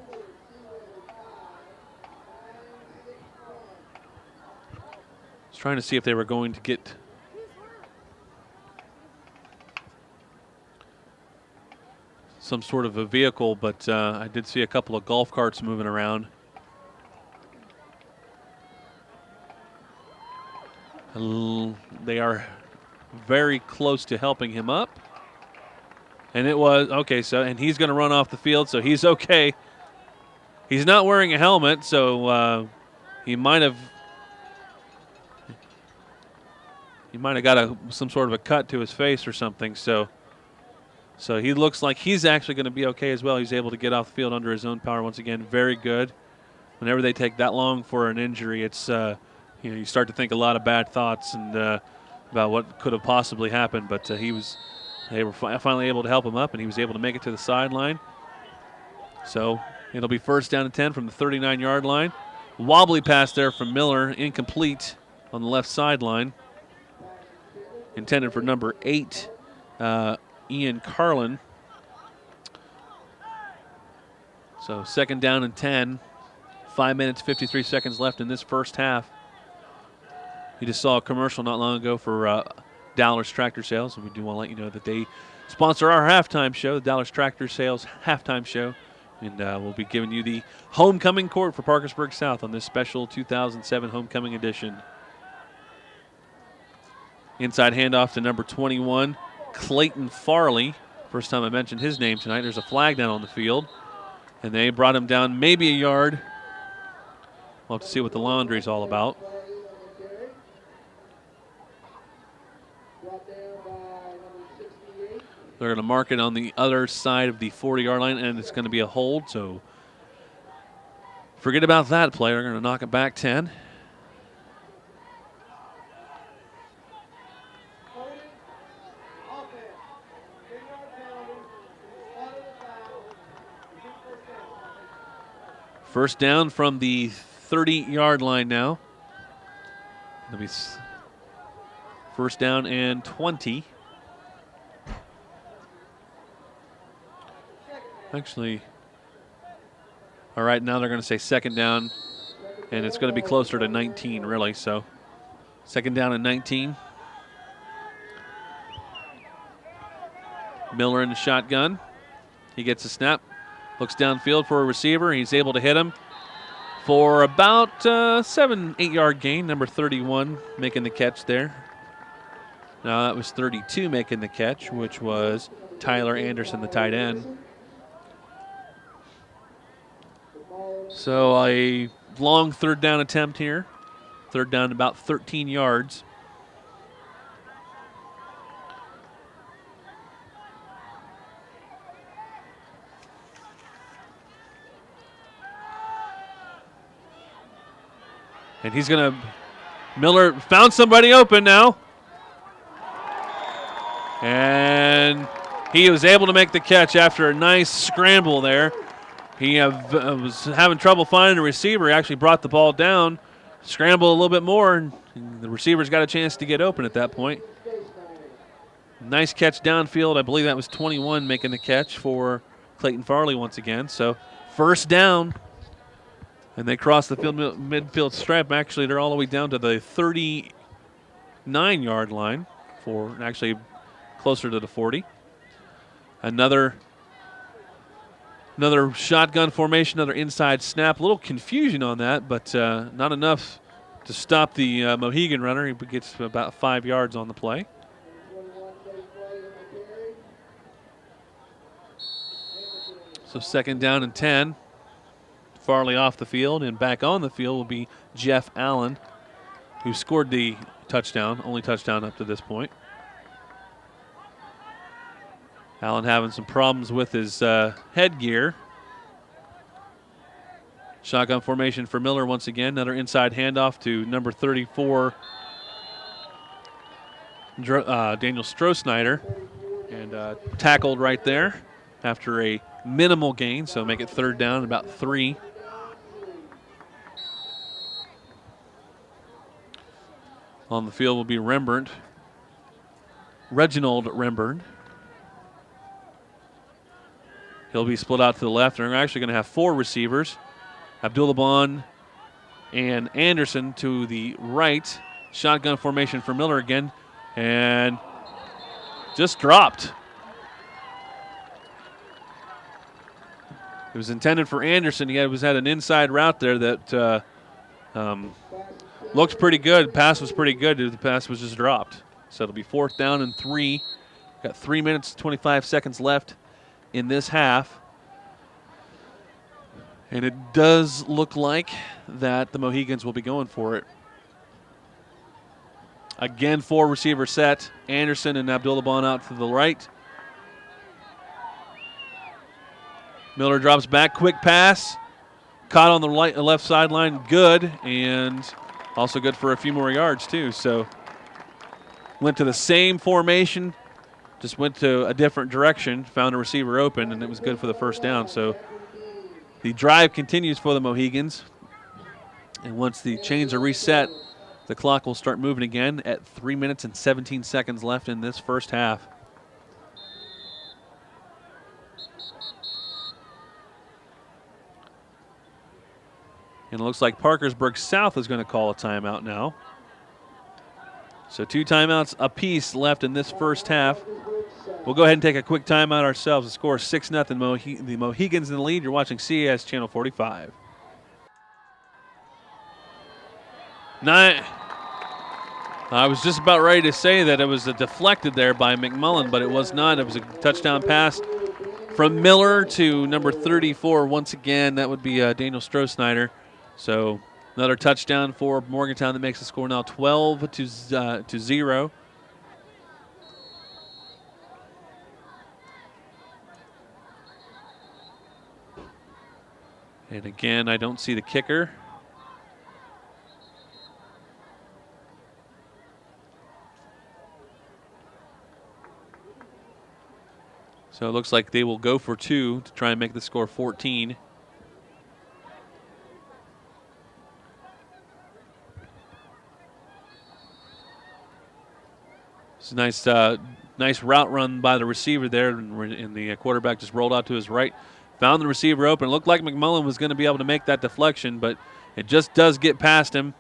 going to get some sort of a vehicle, but I did see a couple of golf carts moving around. They are very close to helping him up. And it was, okay, so, and he's going to run off the field, so he's okay. He's not wearing a helmet, so he might have got some sort of a cut to his face or something, so he looks like he's actually going to be okay as well. He's able to get off the field under his own power once again. Very good. Whenever they take that long for an injury, it's you start to think a lot of bad thoughts and about what could have possibly happened. But they were finally able to help him up, and he was able to make it to the sideline. So it'll be 1st down and 10 from the 39-yard line. Wobbly pass there from Miller, incomplete on the left sideline. Intended for number 8, Ian Carlin. So 2nd down and 10. 5 minutes, 53 seconds left in this first half. You just saw a commercial not long ago for Dallas Tractor Sales, and we do want to let you know that they sponsor our halftime show, the Dallas Tractor Sales halftime show. And we'll be giving you the homecoming court for Parkersburg South on this special 2007 homecoming edition. Inside handoff to number 21, Clayton Farley. First time I mentioned his name tonight. There's a flag down on the field. And they brought him down maybe a yard. We'll have to see what the laundry's all about. They're going to mark it on the other side of the 40-yard line, and it's going to be a hold. So forget about that play. They're going to knock it back 10. First down from the 30-yard line now. It'll be first down and 20. Actually, all right, now they're going to say second down, and it's going to be closer to 19, really. So, second down and 19. Miller in the shotgun. He gets a snap, looks downfield for a receiver. He's able to hit him for about 7-8 yard gain. Number 31 making the catch there. Now that was 32 making the catch, which was Tyler Anderson, the tight end. So a long third down attempt here. Third down about 13 yards. And he's going to, Miller found somebody open now. And he was able to make the catch after a nice scramble there. He was having trouble finding a receiver. He actually brought the ball down, scrambled a little bit more, and the receiver's got a chance to get open at that point. Nice catch downfield. I believe that was 21 making the catch for Clayton Farley once again. So first down. And they cross the midfield stripe. Actually, they're all the way down to the 39-yard line, for actually closer to the 40. Another shotgun formation, another inside snap. A little confusion on that, but not enough to stop the Mohegan runner. He gets about 5 yards on the play. So second down and 10. Farley off the field, and back on the field will be Jeff Allen, who scored the touchdown, only touchdown up to this point. Allen having some problems with his headgear. Shotgun formation for Miller once again. Another inside handoff to number 34, Daniel Stroh-Snyder, and tackled right there after a minimal gain, so make it third down, about 3. On the field will be Reginald Rembrandt. He'll be split out to the left. They're actually going to have 4 receivers. Abdullah and Anderson to the right. Shotgun formation for Miller again. And just dropped. It was intended for Anderson. He had an inside route there that looked pretty good. Pass was pretty good. The pass was just dropped. So it'll be fourth down and 3. Got 3 minutes, 25 seconds left in this half. And it does look like that the Mohegans will be going for it. Again, 4 receiver set. Anderson and Abdullah out to the right. Miller drops back, quick pass. Caught on the left sideline, good, and also good for a few more yards too. So went to the same formation, just went to a different direction, found a receiver open, and it was good for the first down. So the drive continues for the Mohegans. And once the chains are reset, the clock will start moving again at 3 minutes and 17 seconds left in this first half. And it looks like Parkersburg South is going to call a timeout now. So 2 timeouts apiece left in this first half. We'll go ahead and take a quick timeout ourselves. The score is 6-0. The Mohegans in the lead. You're watching CAS Channel 45. I was just about ready to say that it was deflected there by McMullen, but it was not. It was a touchdown pass from Miller to number 34. Once again, that would be Daniel Stroh-Snyder. So another touchdown for Morgantown that makes the score now 12-0. And again, I don't see the kicker. So it looks like they will go for 2 to try and make the score 14. It's a nice route run by the receiver there, and the quarterback just rolled out to his right, found the receiver open. It looked like McMullen was going to be able to make that deflection, but it just does get past him.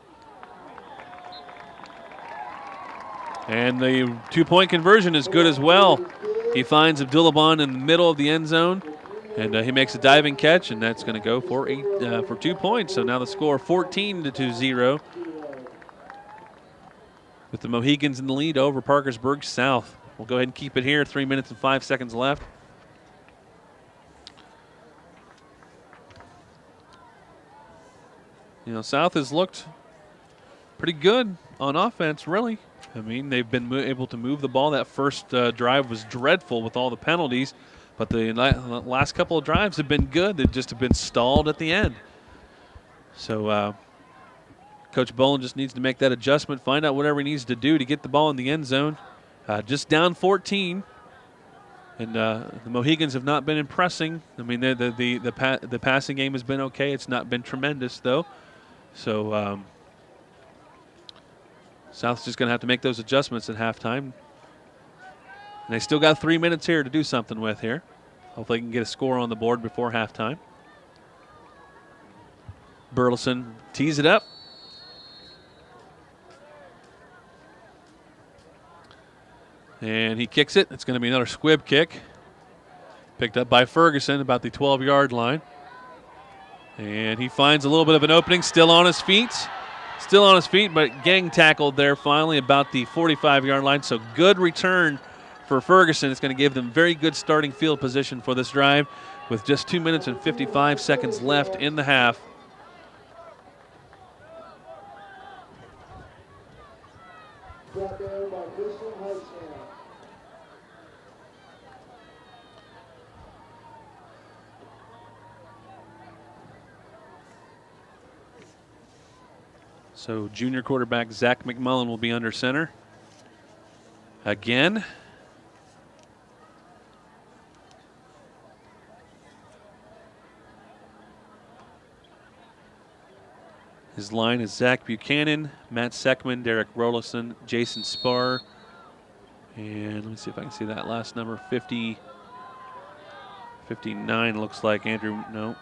And the two-point conversion is good as well. He finds Abdullahban in the middle of the end zone, and he makes a diving catch, and that's going to go for 2 points. So now the score 14-0. With the Mohigans in the lead over Parkersburg South. We'll go ahead and keep it here. 3 minutes and 5 seconds left. South has looked pretty good on offense, really. I mean, they've been able to move the ball. That first drive was dreadful with all the penalties, but the last couple of drives have been good. They just have been stalled at the end. So Coach Bolin just needs to make that adjustment, find out whatever he needs to do to get the ball in the end zone. Just down 14, and the Mohigans have not been impressing. I mean, the passing game has been okay. It's not been tremendous, though. So South's just going to have to make those adjustments at halftime. And they still got 3 minutes here to do something with here. Hopefully they can get a score on the board before halftime. Burleson tees it up. And he kicks it. It's going to be another squib kick. Picked up by Ferguson about the 12-yard line. And he finds a little bit of an opening, still on his feet. Still on his feet, but gang tackled there finally about the 45-yard line. So good return for Ferguson. It's going to give them very good starting field position for this drive with just 2 minutes and 55 seconds left in the half. So junior quarterback Zach McMullen will be under center again. His line is Zach Buchanan, Matt Seckman, Derek Rollison, Jason Spar, and let me see if I can see that last number, 59 looks like Andrew, no,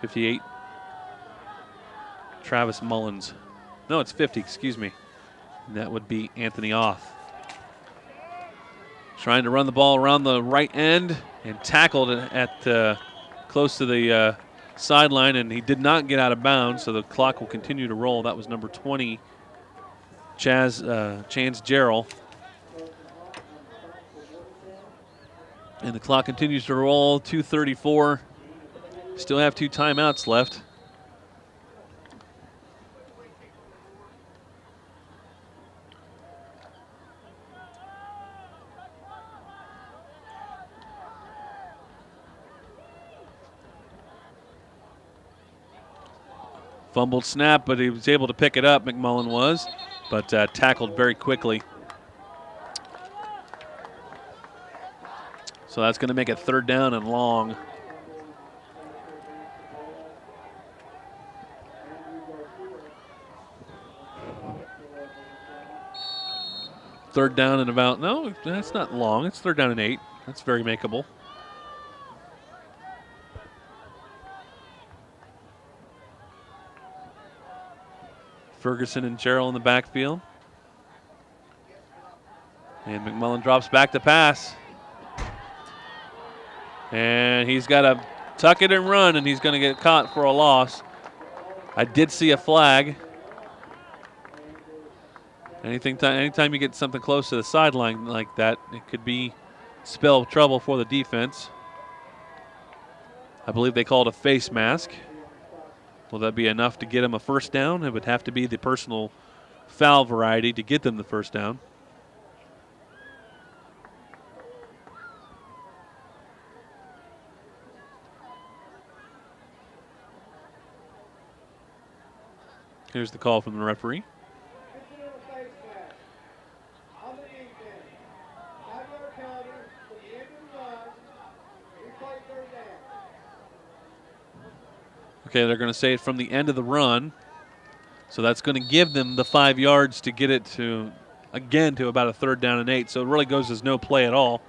58. Travis Mullins. No, it's 50, excuse me. And that would be Anthony Oth. Trying to run the ball around the right end and tackled it at close to the sideline, and he did not get out of bounds, so the clock will continue to roll. That was number 20, Chance Jarrell. And the clock continues to roll, 2:34. Still have 2 timeouts left. Fumbled snap, but he was able to pick it up, McMullen was, but tackled very quickly. So that's going to make it 3rd down and long. Third down and about, no, that's not long. It's 3rd down and 8. That's very makeable. Ferguson and Jarrell in the backfield. And McMullen drops back to pass. And he's got to tuck it and run, and he's going to get caught for a loss. I did see a flag. Anytime you get something close to the sideline like that, it could spell trouble for the defense. I believe they called a face mask. Will that be enough to get him a first down? It would have to be the personal foul variety to get them the first down. Here's the call from the referee. Okay, they're going to say it from the end of the run. So that's going to give them the 5 yards to get it to again to about a 3rd down and 8. So it really goes as no play at all.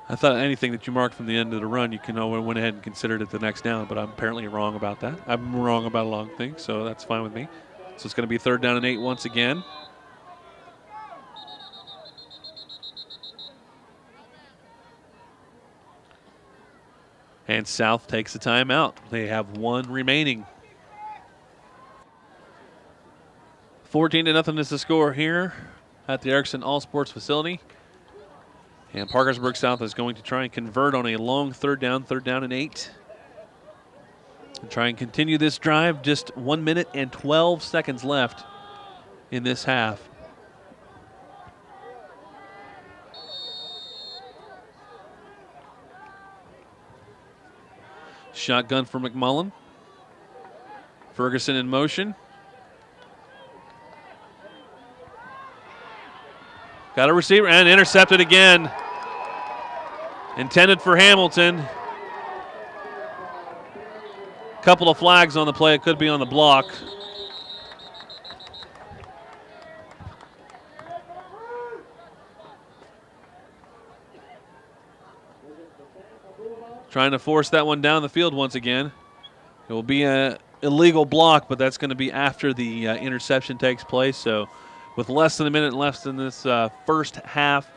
I thought anything that you marked from the end of the run, you can went ahead and considered it the next down, but I'm apparently wrong about that. I'm wrong about a lot of things, so that's fine with me. So it's going to be 3rd down and 8 once again. And South takes the timeout. They have 1 remaining. 14-0 is the score here at the Erickson All Sports facility. And Parkersburg South is going to try and convert on a long 3rd down and 8. And try and continue this drive. Just 1 minute and 12 seconds left in this half. Shotgun for McMullen. Ferguson in motion. Got a receiver and intercepted again. Intended for Hamilton. Couple of flags on the play. It could be on the block. Trying to force that one down the field once again. It will be an illegal block, but that's going to be after the interception takes place. So with less than a minute left in this first half,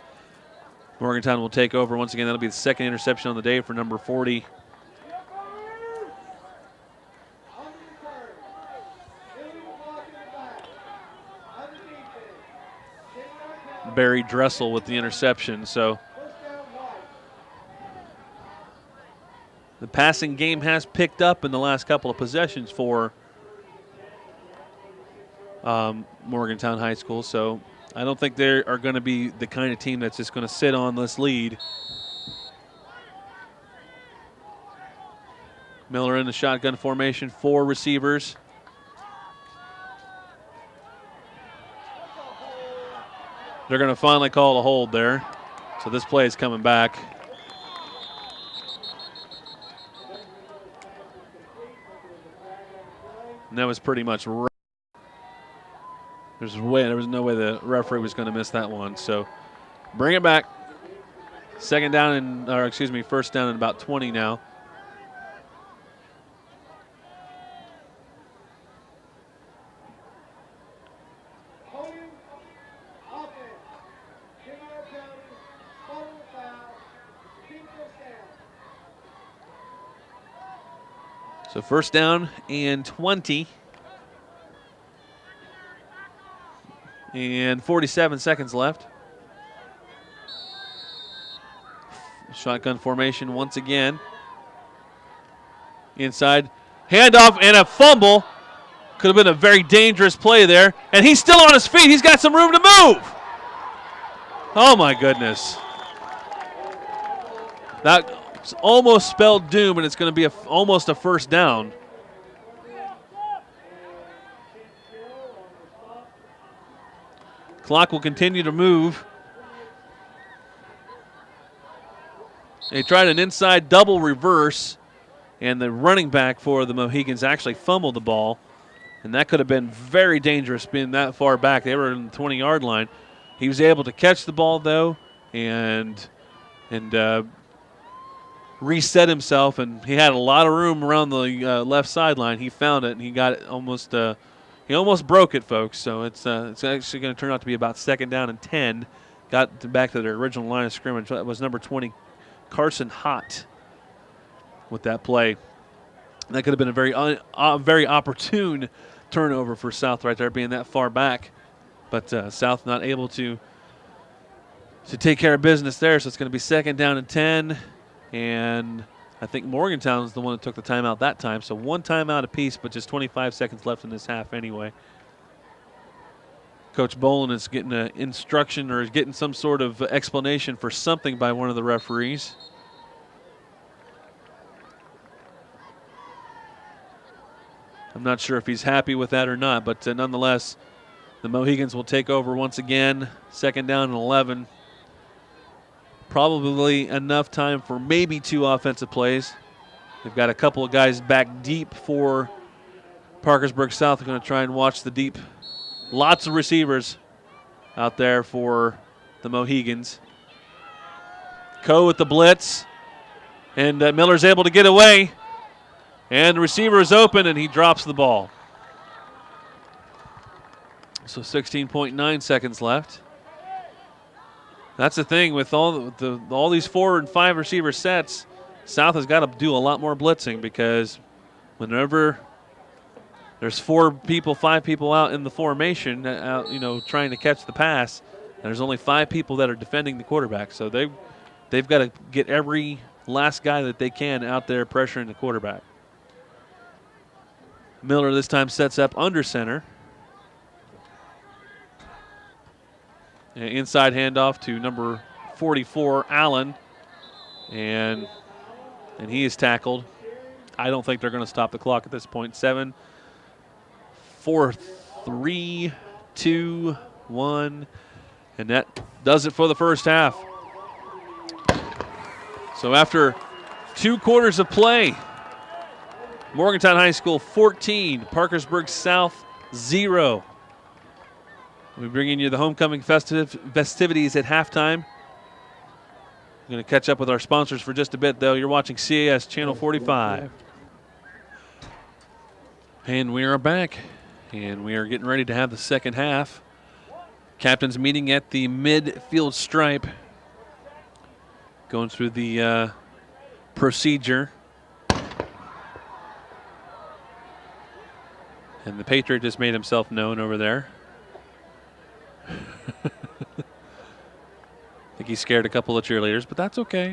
Morgantown will take over once again. That'll be the 2nd interception on the day for number 40. Barry Dressel with the interception. So the passing game has picked up in the last couple of possessions for Morgantown High School. So I don't think they are going to be the kind of team that's just going to sit on this lead. Miller in the shotgun formation, 4 receivers. They're going to finally call a hold there. So this play is coming back. And that was pretty much right. There was no way the referee was going to miss that one. So bring it back. 1st down and about 20 now. So 1st down and 20. And 47 seconds left. Shotgun formation once again. Inside. Handoff and a fumble. Could have been a very dangerous play there. And he's still on his feet. He's got some room to move. Oh, my goodness. That almost spelled doom, and it's going to be almost a 1st down. Clock will continue to move. They tried an inside double reverse, and the running back for the Mohigans actually fumbled the ball, and that could have been very dangerous being that far back. They were in the 20-yard line. He was able to catch the ball, though, and reset himself, and he had a lot of room around the left sideline. He found it, and he got it almost he almost broke it, folks. So it's actually going to turn out to be about 2nd down and 10. Got back to their original line of scrimmage. That was number 20, Carson Hott, with that play. That could have been a very opportune turnover for South right there, being that far back. But South not able to take care of business there. So it's going to be 2nd down and 10. And I think Morgantown is the one that took the timeout that time. So 1 timeout apiece, but just 25 seconds left in this half anyway. Coach Bolin is getting an instruction or is getting some sort of explanation for something by one of the referees. I'm not sure if he's happy with that or not, but nonetheless, the Mohigans will take over once again. 2nd down and 11. Probably enough time for maybe 2 offensive plays. They've got a couple of guys back deep for Parkersburg South. They're going to try and watch the deep Lots of receivers out there for the Mohigans. Coe with the blitz. And Miller's able to get away. And the receiver is open, and he drops the ball. So 16.9 seconds left. That's the thing with all these 4 and 5 receiver sets. South has got to do a lot more blitzing because whenever there's 4 people, 5 people out in the formation, trying to catch the pass, and there's only 5 people that are defending the quarterback. So they've got to get every last guy that they can out there pressuring the quarterback. Miller this time sets up under center. Inside handoff to number 44, Allen. And he is tackled. I don't think they're going to stop the clock at this point. 7, 4, 3, 2, 1. And that does it for the first half. So after 2 quarters of play, Morgantown High School 14, Parkersburg South 0. We're bringing you the homecoming festivities at halftime. We're going to catch up with our sponsors for just a bit, though. You're watching CAS Channel 45. And we are back, and we are getting ready to have the second half. Captains meeting at the midfield stripe, going through the procedure. And the Patriot just made himself known over there. I think he scared a couple of cheerleaders, but that's okay.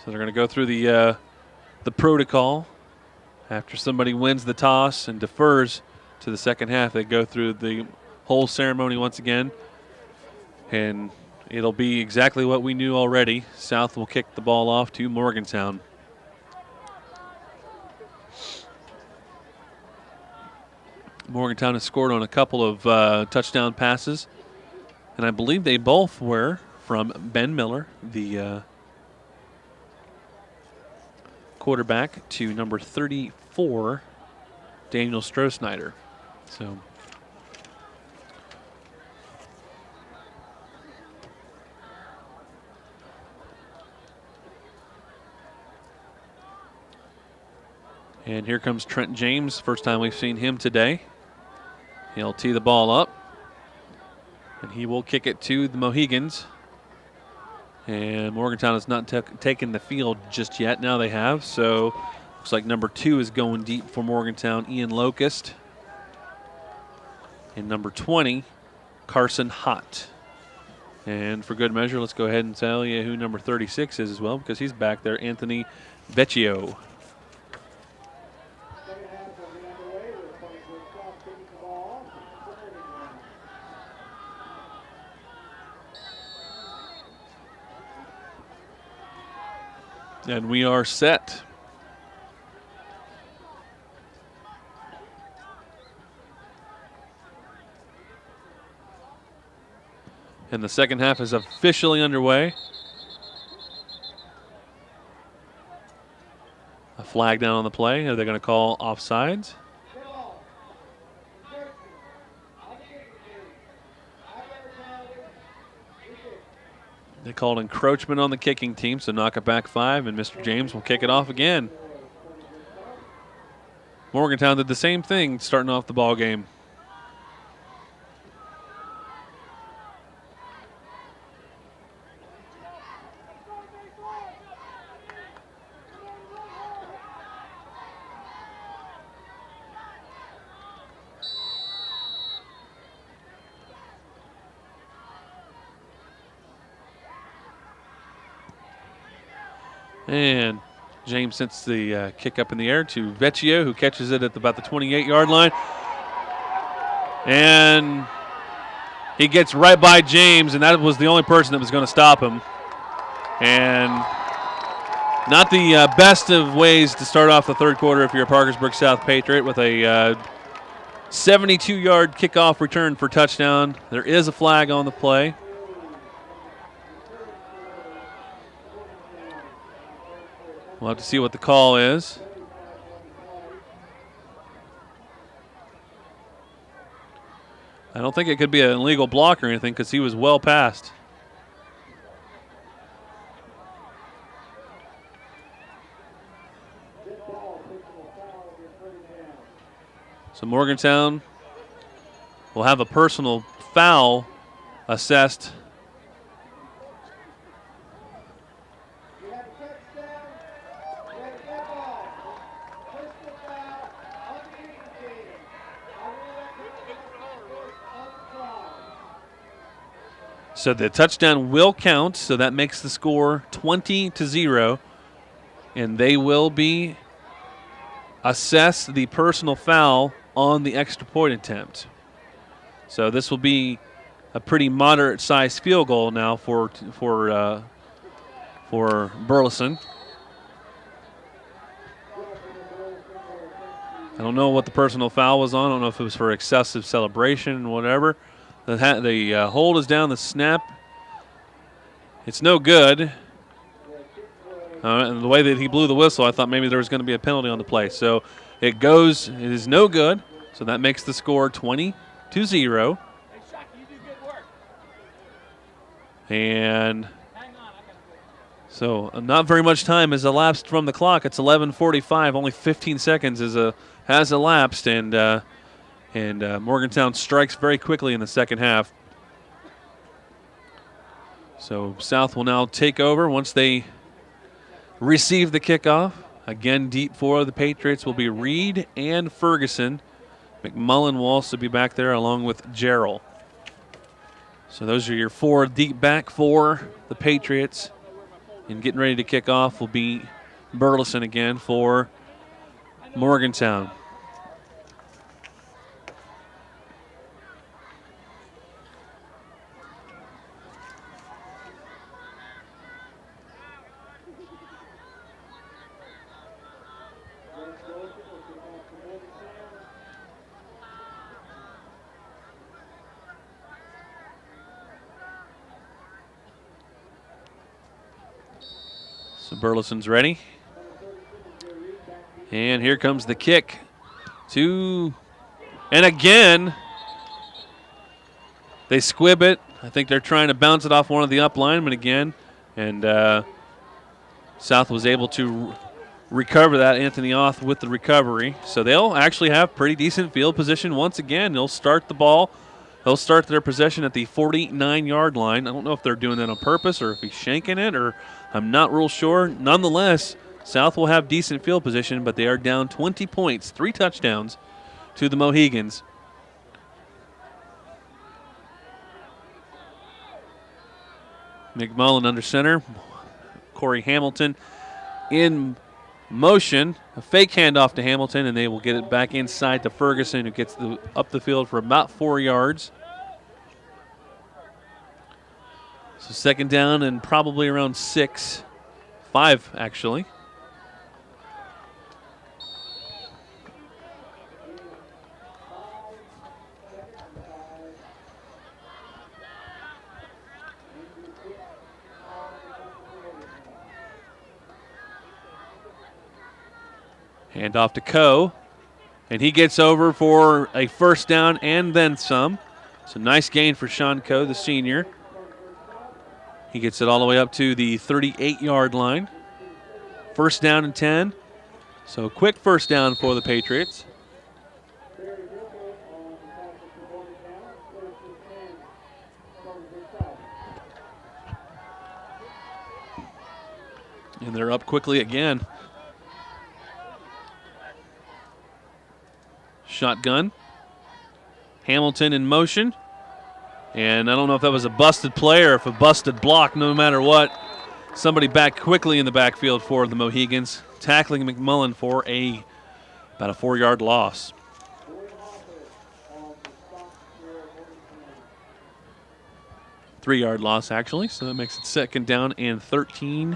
So they're going to go through the protocol. After somebody wins the toss and defers to the second half, they go through the whole ceremony once again. And it'll be exactly what we knew already. South will kick the ball off to Morgantown. Morgantown has scored on a couple of touchdown passes, and I believe they both were from Ben Miller, the quarterback, to number 34, Daniel Stroh-Snyder. So and here comes Trent James, first time we've seen him today. He'll tee the ball up, and he will kick it to the Mohigans. And Morgantown has not taken the field just yet. Now they have, so looks like number 2 is going deep for Morgantown, Ian Locust. And number 20, Carson Hott. And for good measure, let's go ahead and tell you who number 36 is as well, because he's back there, Anthony Vecchio. And we are set. And the second half is officially underway. A flag down on the play. Are they going to call offsides? They called encroachment on the kicking team, so knock it back 5, and Mr. James will kick it off again. Morgantown did the same thing starting off the ball game. And James sends the kick up in the air to Vecchio, who catches it at about the 28-yard line. And he gets right by James, and that was the only person that was going to stop him. And not the best of ways to start off the third quarter if you're a Parkersburg South Patriot with a 72-yard kickoff return for touchdown. There is a flag on the play. We'll have to see what the call is. I don't think it could be an illegal block or anything because he was well past. So Morgantown will have a personal foul assessed. So the touchdown will count, so that makes the score 20-0, and they will be assessed the personal foul on the extra point attempt. So this will be a pretty moderate-sized field goal now for Burleson. I don't know what the personal foul was on. I don't know if it was for excessive celebration, whatever. The hold is down. The snap, it's no good. And the way that he blew the whistle, I thought maybe there was going to be a penalty on the play. So it is no good. So that makes the score 20-0. And so not very much time has elapsed from the clock. It's 11:45. Only 15 seconds has elapsed, and Morgantown strikes very quickly in the second half. So South will now take over once they receive the kickoff. Again, deep for the Patriots will be Reed and Ferguson. McMullen will also be back there along with Jarrell. So those are your four deep back for the Patriots. And getting ready to kick off will be Burleson again for Morgantown. So Burleson's ready. And here comes the kick. And again, they squib it. I think they're trying to bounce it off one of the up linemen again. And South was able to recover that, Anthony Oth with the recovery. So they'll actually have pretty decent field position once again. They'll start the ball. They'll start their possession at the 49-yard line. I don't know if they're doing that on purpose or if he's shanking it, or I'm not real sure. Nonetheless, South will have decent field position, but they are down 20 points, 3 touchdowns to the Mohigans. McMullen under center. Corey Hamilton in motion. A fake handoff to Hamilton, and they will get it back inside to Ferguson, who gets up the field for about 4 yards. So second down and probably around 5 actually. Hand off to Coe, and he gets over for a first down and then some. So nice gain for Sean Coe, the senior. He gets it all the way up to the 38-yard line. First down and 10. So quick first down for the Patriots. And they're up quickly again. Shotgun. Hamilton in motion. And I don't know if that was a busted play or if a busted block, no matter what. Somebody back quickly in the backfield for the Mohigans, tackling McMullen for about a 4-yard loss. Three-yard loss, actually, so that makes it second down and 13.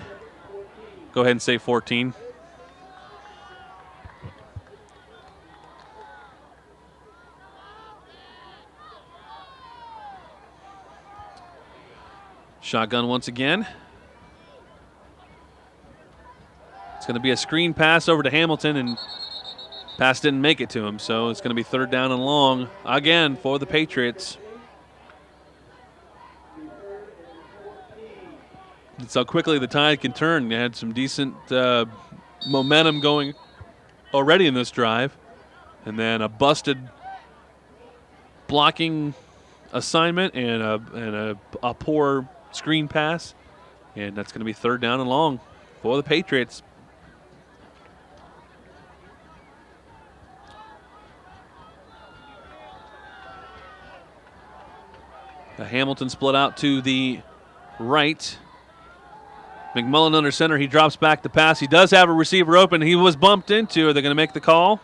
Go ahead and say 14. Shotgun once again. It's going to be a screen pass over to Hamilton, and Pass didn't make it to him, so it's going to be 3rd down and long again for the Patriots. That's how quickly the tide can turn. They had some decent momentum going already in this drive, and then a busted blocking assignment and a poor screen pass, and that's going to be 3rd down and long for the Patriots. The Hamilton split out to the right. McMullen under center. He drops back the pass. He does have a receiver open. He was bumped into. Are they going to make the call?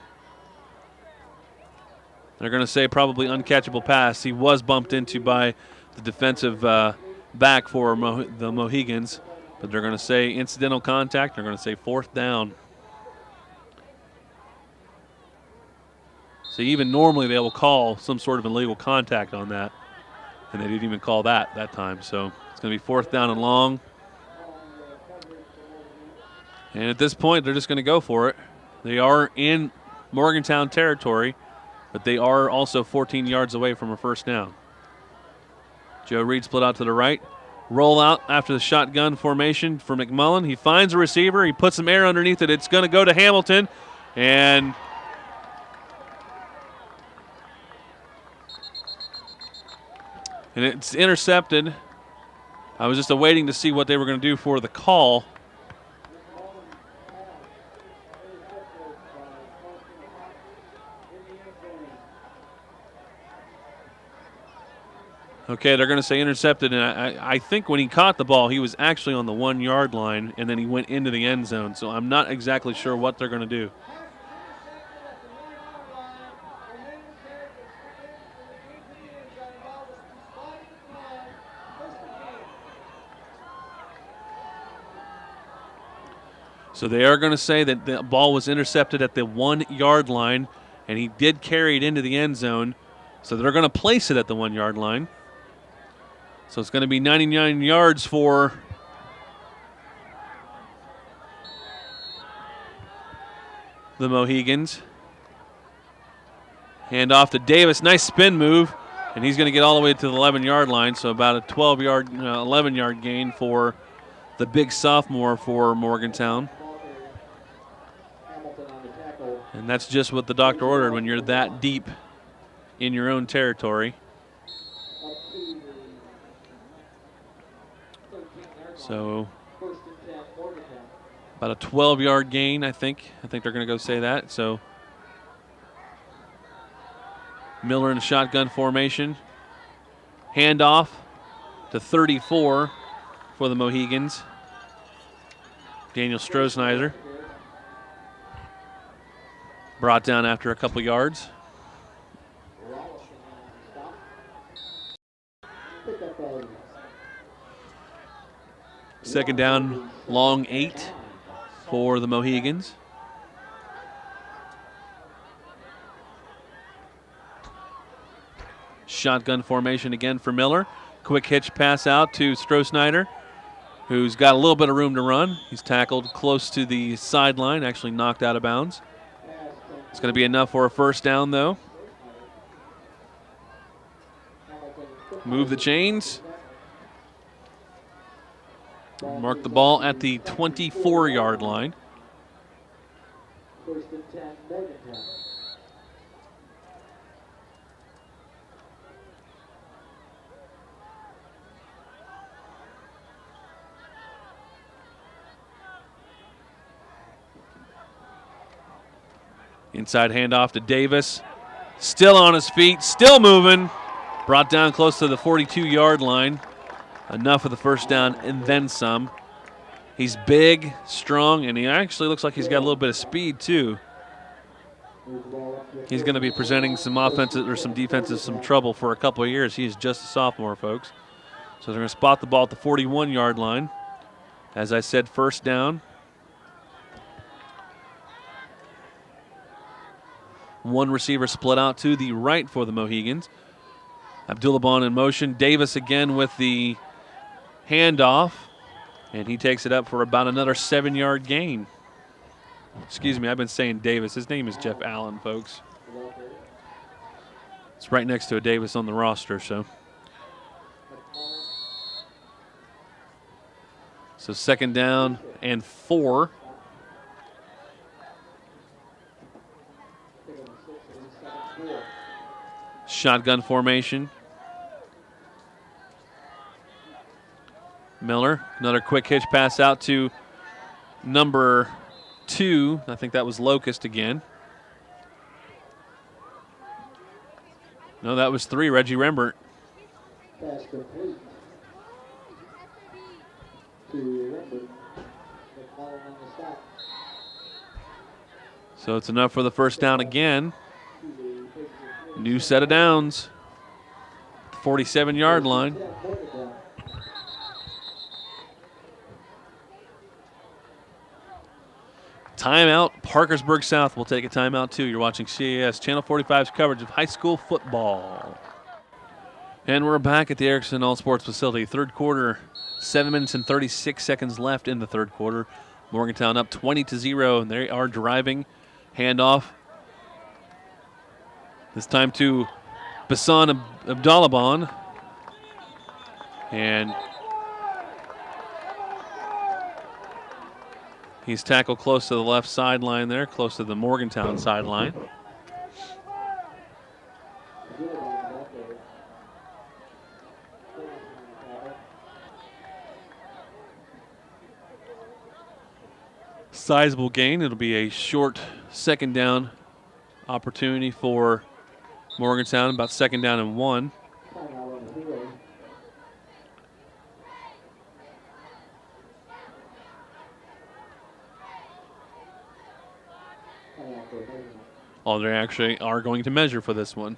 They're going to say probably uncatchable pass. He was bumped into by the defensive back for the Mohigans, but they're going to say incidental contact. They're going to say 4th down. So even normally they will call some sort of illegal contact on that, and they didn't even call that time. So it's going to be 4th down and long. And at this point, they're just going to go for it. They are in Morgantown territory, but they are also 14 yards away from a 1st down. Joe Reed split out to the right. Roll out after the shotgun formation for McMullen. He finds a receiver. He puts some air underneath it. It's going to go to Hamilton. And it's intercepted. I was just waiting to see what they were going to do for the call. Okay, they're going to say intercepted, and I think when he caught the ball, he was actually on the 1-yard line, and then he went into the end zone. So I'm not exactly sure what they're going to do. So they are going to say that the ball was intercepted at the 1-yard line, and he did carry it into the end zone. So they're going to place it at the 1-yard line. So it's going to be 99 yards for the Mohigans. Hand off to Davis. Nice spin move. And he's going to get all the way to the 11-yard line. So about a 12-yard, 11-yard gain for the big sophomore for Morgantown. And that's just what the doctor ordered when you're that deep in your own territory. So about a 12-yard gain, I think. I think they're going to go say that. So Miller in shotgun formation. Handoff to 34 for the Mohigans. Daniel Strohsnyder brought down after a couple yards. Second down, long 8 for the Mohigans. Shotgun formation again for Miller. Quick hitch pass out to Strohsnyder, who's got a little bit of room to run. He's tackled close to the sideline, actually knocked out of bounds. It's going to be enough for a 1st down, though. Move the chains. Mark the ball at the 24-yard line. Inside handoff to Davis. Still on his feet, still moving. Brought down close to the 42-yard line. Enough of the 1st down and then some. He's big, strong, and he actually looks like he's got a little bit of speed too. He's going to be presenting some offensive or some defensive some trouble for a couple of years. He is just a sophomore, folks. So they're going to spot the ball at the 41-yard line. As I said, 1st down. One receiver split out to the right for the Mohigans. Abdullahban in motion. Davis again with the handoff, and he takes it up for about another 7-yard gain. Excuse me, I've been saying Davis. His name is Jeff Allen, folks. It's right next to a Davis on the roster, so. So 2nd down and 4. Shotgun formation. Miller, another quick hitch pass out to number 2. I think that was Locust again. No, that was 3, Reggie Rembert. Pass complete to Rembert. McCollum on the stop. So it's enough for the first down again. New set of downs. 47-yard line. Timeout. Parkersburg South will take a timeout too. You're watching CAS Channel 45's coverage of high school football. And we're back at the Erickson All Sports Facility. Third quarter, 7 minutes and 36 seconds left in the third quarter. Morgantown up 20-0, and they are driving. Handoff. This time to Bassan Abdalabon. And he's tackled close to the left sideline there, close to the Morgantown sideline. Sizable gain. It'll be a short 2nd down opportunity for Morgantown, about 2nd down and 1. Oh, they actually are going to measure for this one.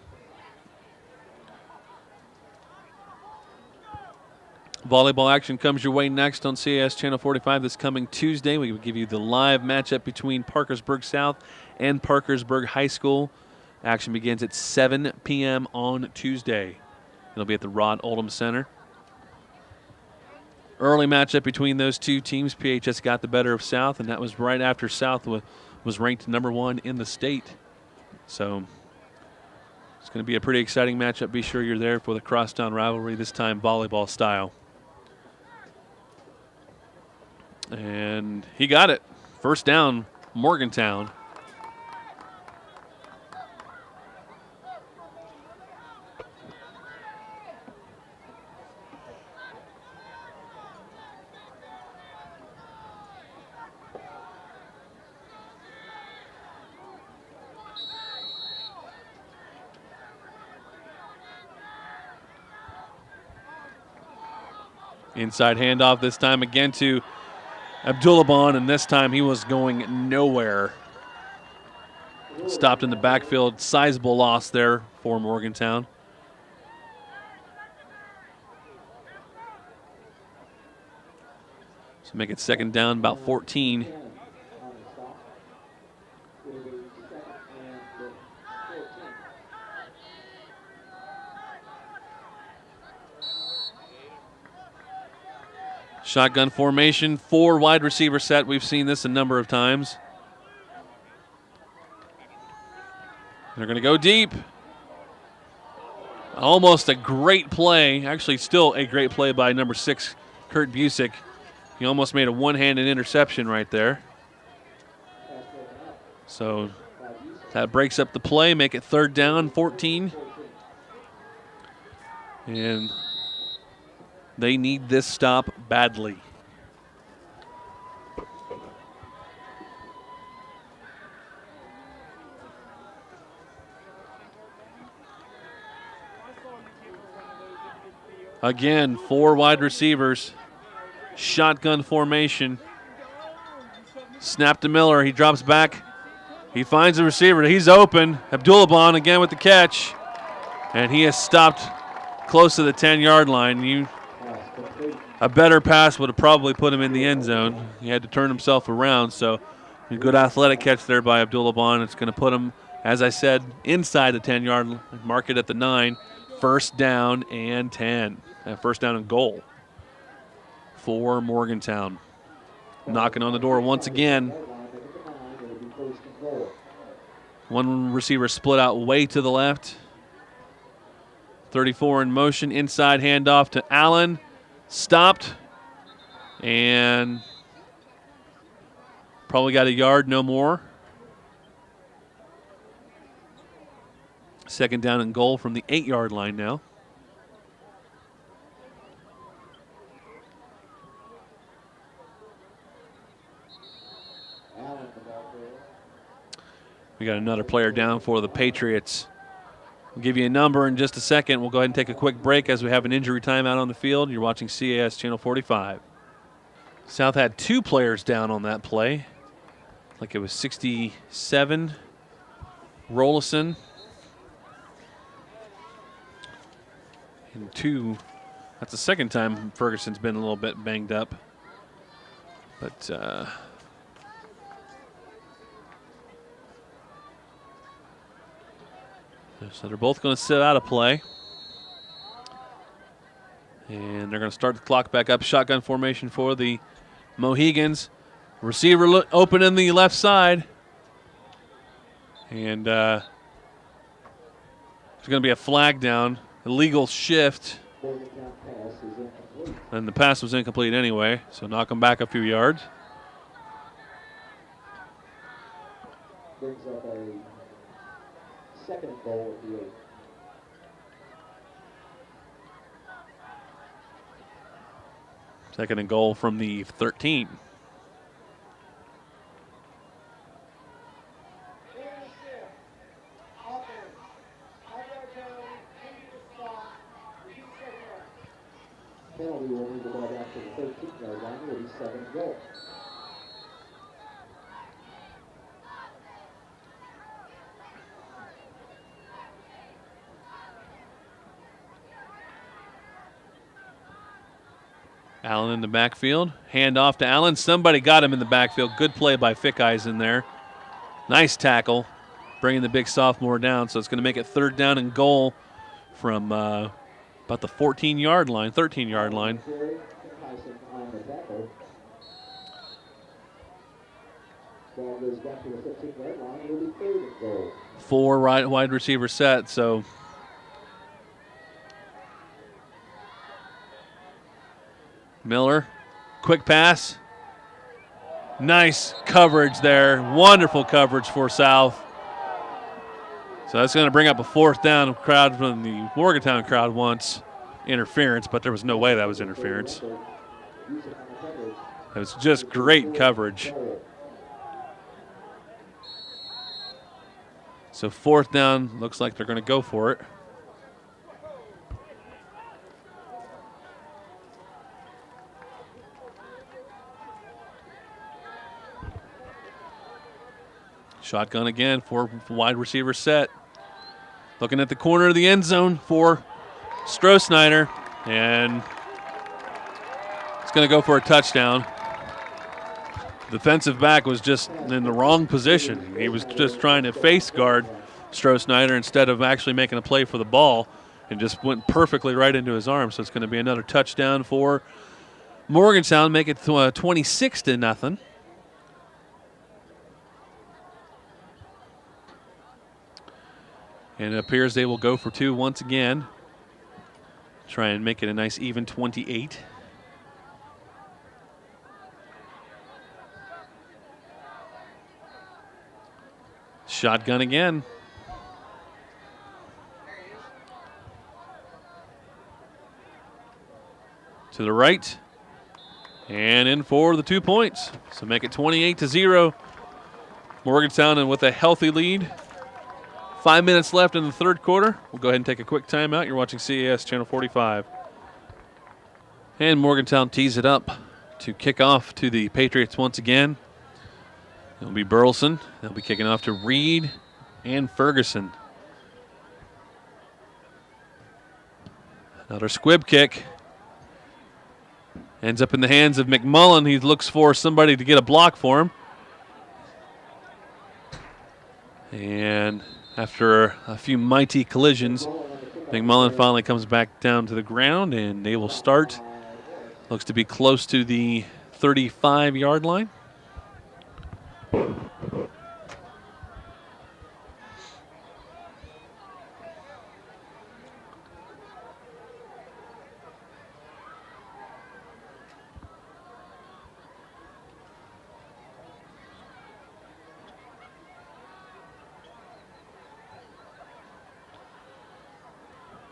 Volleyball action comes your way next on CAS Channel 45 this coming Tuesday. We will give you the live matchup between Parkersburg South and Parkersburg High School. Action begins at 7 p.m. on Tuesday. It'll be at the Rod Oldham Center. Early matchup between those two teams. PHS got the better of South, and that was right after South was ranked number 1 in the state. So it's going to be a pretty exciting matchup. Be sure you're there for the crosstown rivalry, this time volleyball style. And he got it. First down, Morgantown. Inside handoff this time again to Abdulabon, and this time he was going nowhere. Stopped in the backfield. Sizable loss there for Morgantown. So make it 2nd down, about 14. Shotgun formation, 4 wide receiver set. We've seen this a number of times. They're going to go deep. Almost a great play. Actually, still a great play by number 6, Kurt Busick. He almost made a one-handed interception right there. So that breaks up the play, make it 3rd down, 14. And they need this stop badly. Again, 4 wide receivers. Shotgun formation. Snap to Miller. He drops back. He finds the receiver. He's open. Abdulabon again with the catch. And he has stopped close to the 10-yard line. A better pass would have probably put him in the end zone. He had to turn himself around, so a good athletic catch there by Abdulabon. It's going to put him, as I said, inside the 10-yard line, mark it at the 9. 1st down and 10. 1st down and goal for Morgantown. Knocking on the door once again. One receiver split out way to the left. 34 in motion. Inside handoff to Allen. Stopped. And probably got a yard, no more. Second down and goal from the 8-yard line now. We got another player down for the Patriots. We'll give you a number in just a second. We'll go ahead and take a quick break as we have an injury timeout on the field. You're watching CAS Channel 45. South had 2 players down on that play. Like it was 67, Rollison. And 2, that's the second time Ferguson's been a little bit banged up. But so they're both going to sit out of play. And they're going to start the clock back up. Shotgun formation for the Mohigans. Receiver open in the left side. And there's going to be a flag down. Illegal shift. And the pass was incomplete anyway, so knock them back a few yards. Brings up a second and goal at the 8. Second and goal from the 13. Penalty will move the ball back to the 13-yard line. It will be second and goal. Allen in the backfield. Hand off to Allen. Somebody got him in the backfield. Good play by Fickeyes in there. Nice tackle, bringing the big sophomore down. So it's going to make it third down and goal from about the 14-yard line, 13-yard line. Ball goes back to the 15-yard line. It will be third and goal. 4 wide receiver set, so Miller, quick pass. Nice coverage there. Wonderful coverage for South. So that's going to bring up a fourth down. Crowd from the Morgantown crowd wants interference, but there was no way that was interference. It was just great coverage. So fourth down, looks like they're going to go for it. Shotgun again, 4 wide receiver set. Looking at the corner of the end zone for Stroh-Snyder, and it's going to go for a touchdown. Defensive back was just in the wrong position. He was just trying to face guard Stroh-Snyder instead of actually making a play for the ball, and just went perfectly right into his arm. So it's going to be another touchdown for Morgantown, make it 26-0. And it appears they will go for 2 once again. Try and make it a nice even 28. Shotgun again. To the right. And in for the 2 points. So make it 28-0. Morgantown and with a healthy lead. 5 minutes left in the third quarter. We'll go ahead and take a quick timeout. You're watching CAS Channel 45. And Morgantown tees it up to kick off to the Patriots once again. It'll be Burleson. They'll be kicking off to Reed and Ferguson. Another squib kick. Ends up in the hands of McMullen. He looks for somebody to get a block for him. And after a few mighty collisions, McMullen finally comes back down to the ground, and they will start. Looks to be close to the 35-yard line.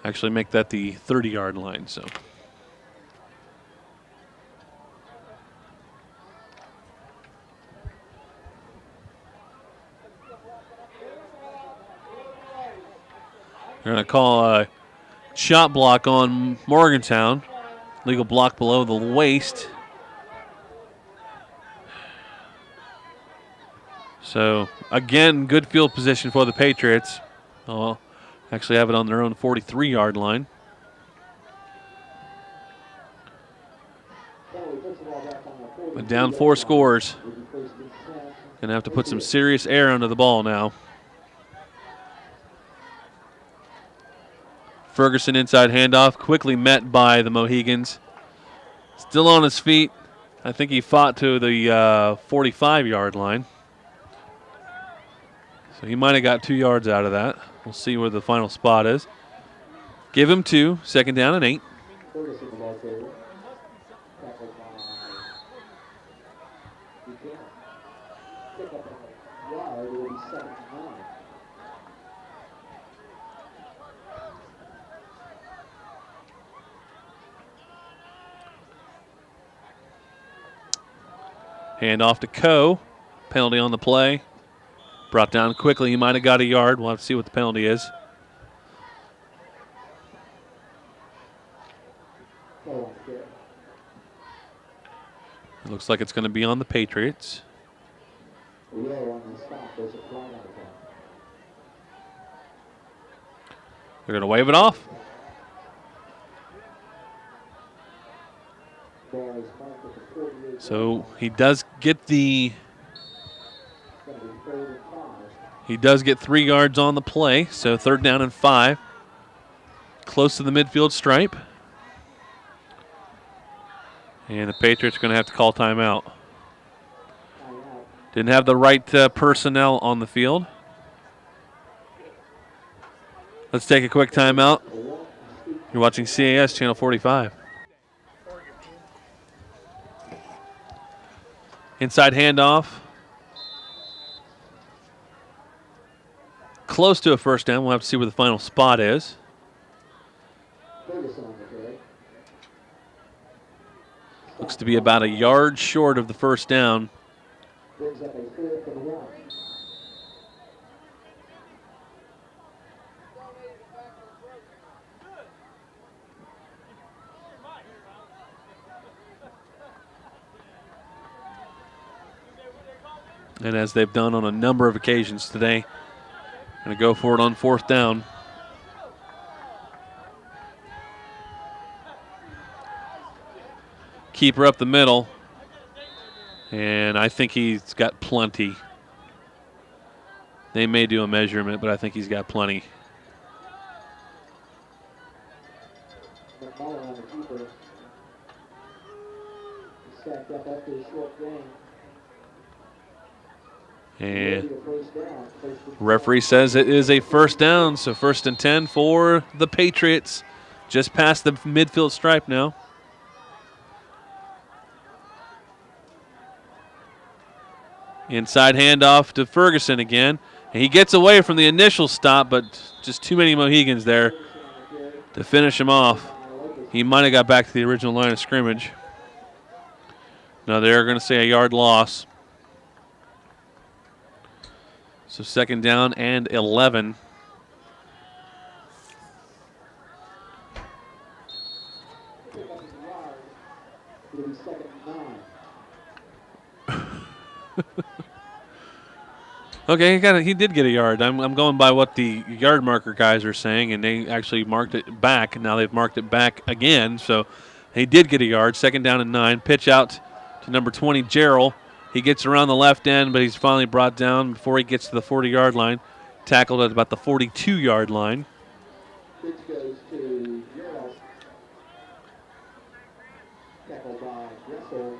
Actually make that the 30-yard line. So. They're going to call a shot block on Morgantown. Legal block below the waist. So, again, good field position for the Patriots. Oh, actually have it on their own 43-yard line. But down 4 scores. Going to have to put some serious air under the ball now. Ferguson inside handoff, quickly met by the Mohigans. Still on his feet. I think he fought to the 45-yard line. So he might have got 2 yards out of that. We'll see where the final spot is. Give him 2, 2nd down and 8. Hand off to Coe. Penalty on the play. Brought down quickly. He might have got a yard. We'll have to see what the penalty is. It looks like it's going to be on the Patriots. They're going to wave it off. So he does get 3 yards on the play. So 3rd down and 5. Close to the midfield stripe. And the Patriots are going to have to call timeout. Didn't have the right personnel on the field. Let's take a quick timeout. You're watching CAS Channel 45. Inside handoff. Close to a 1st down. We'll have to see where the final spot is. Looks to be about a yard short of the 1st down. And as they've done on a number of occasions today, going to go for it on 4th down. Keeper up the middle. And I think he's got plenty. They may do a measurement, but I think he's got plenty. And referee says it is a 1st down, so 1st and 10 for the Patriots. Just past the midfield stripe now. Inside handoff to Ferguson again. And he gets away from the initial stop, but just too many Mohigans there to finish him off. He might have got back to the original line of scrimmage. No, they're going to say a yard loss. So 2nd down and 11. Okay, he did get a yard. I'm going by what the yard marker guys are saying, and they actually marked it back. Now they've marked it back again, so he did get a yard. 2nd down and 9. Pitch out to number 20, Gerald. He gets around the left end, but he's finally brought down before he gets to the 40-yard line. Tackled at about the 42-yard line. Pitch goes to Gerald. Tackled by Gressel.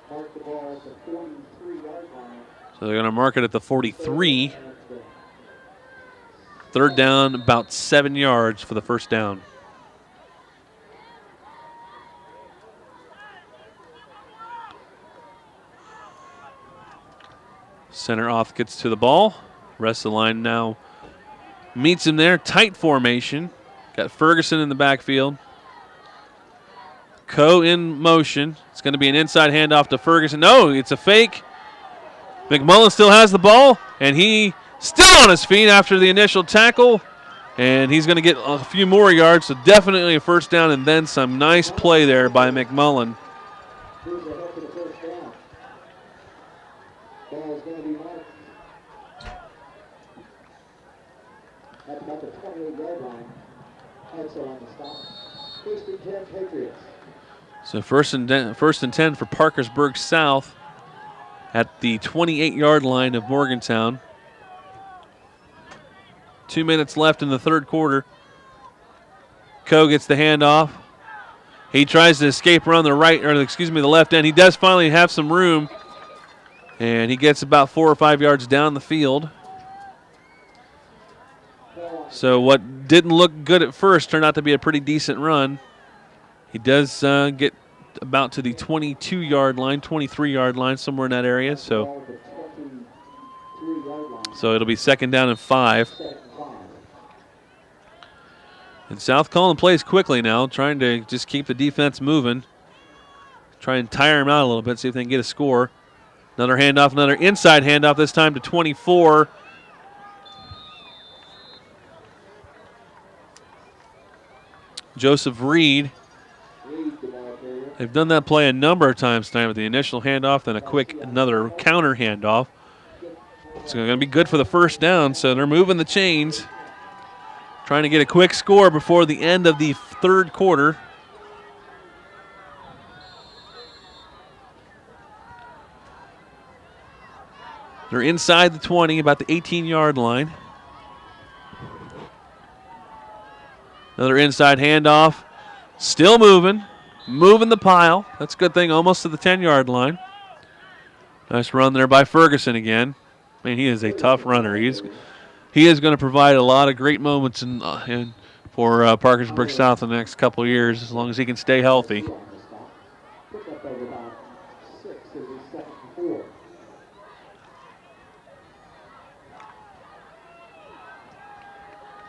Mark the ball at the 43-yard line. So they're going to mark it at the 43. 3rd down, about 7 yards for the 1st down. Center off gets to the ball. Rest of the line now meets him there. Tight formation. Got Ferguson in the backfield. Coe in motion. It's going to be an inside handoff to Ferguson. No, it's a fake. McMullen still has the ball, and he still on his feet after the initial tackle. And he's going to get a few more yards, so definitely a first down and then some. Nice play there by McMullen. Here's a head to the first down. Ball is going to be marked at about the 28-yard line. Also on the stop. First and 10 Patriots. So first and 10 for Parkersburg South at the 28-yard line of Morgantown. 2 minutes left in the third quarter. Coe gets the handoff. He tries to escape around the left end. He does finally have some room, and he gets about 4 or 5 yards down the field. So what didn't look good at first turned out to be a pretty decent run. He does get about to the 22-yard line, 23-yard line, somewhere in that area. So it'll be second down and 5. And South calling plays quickly now, trying to just keep the defense moving. Try and tire them out a little bit, see if they can get a score. Another handoff, another inside handoff, this time to 24. Joseph Reed. They've done that play a number of times tonight with the initial handoff, then another counter handoff. It's going to be good for the first down, so they're moving the chains. Trying to get a quick score before the end of the third quarter. They're inside the 20, about the 18-yard line. Another inside handoff. Still moving the pile. That's a good thing, almost to the 10-yard line. Nice run there by Ferguson again. Man, he is a tough runner. He is going to provide a lot of great moments for Parkersburg South in the next couple of years, as long as he can stay healthy.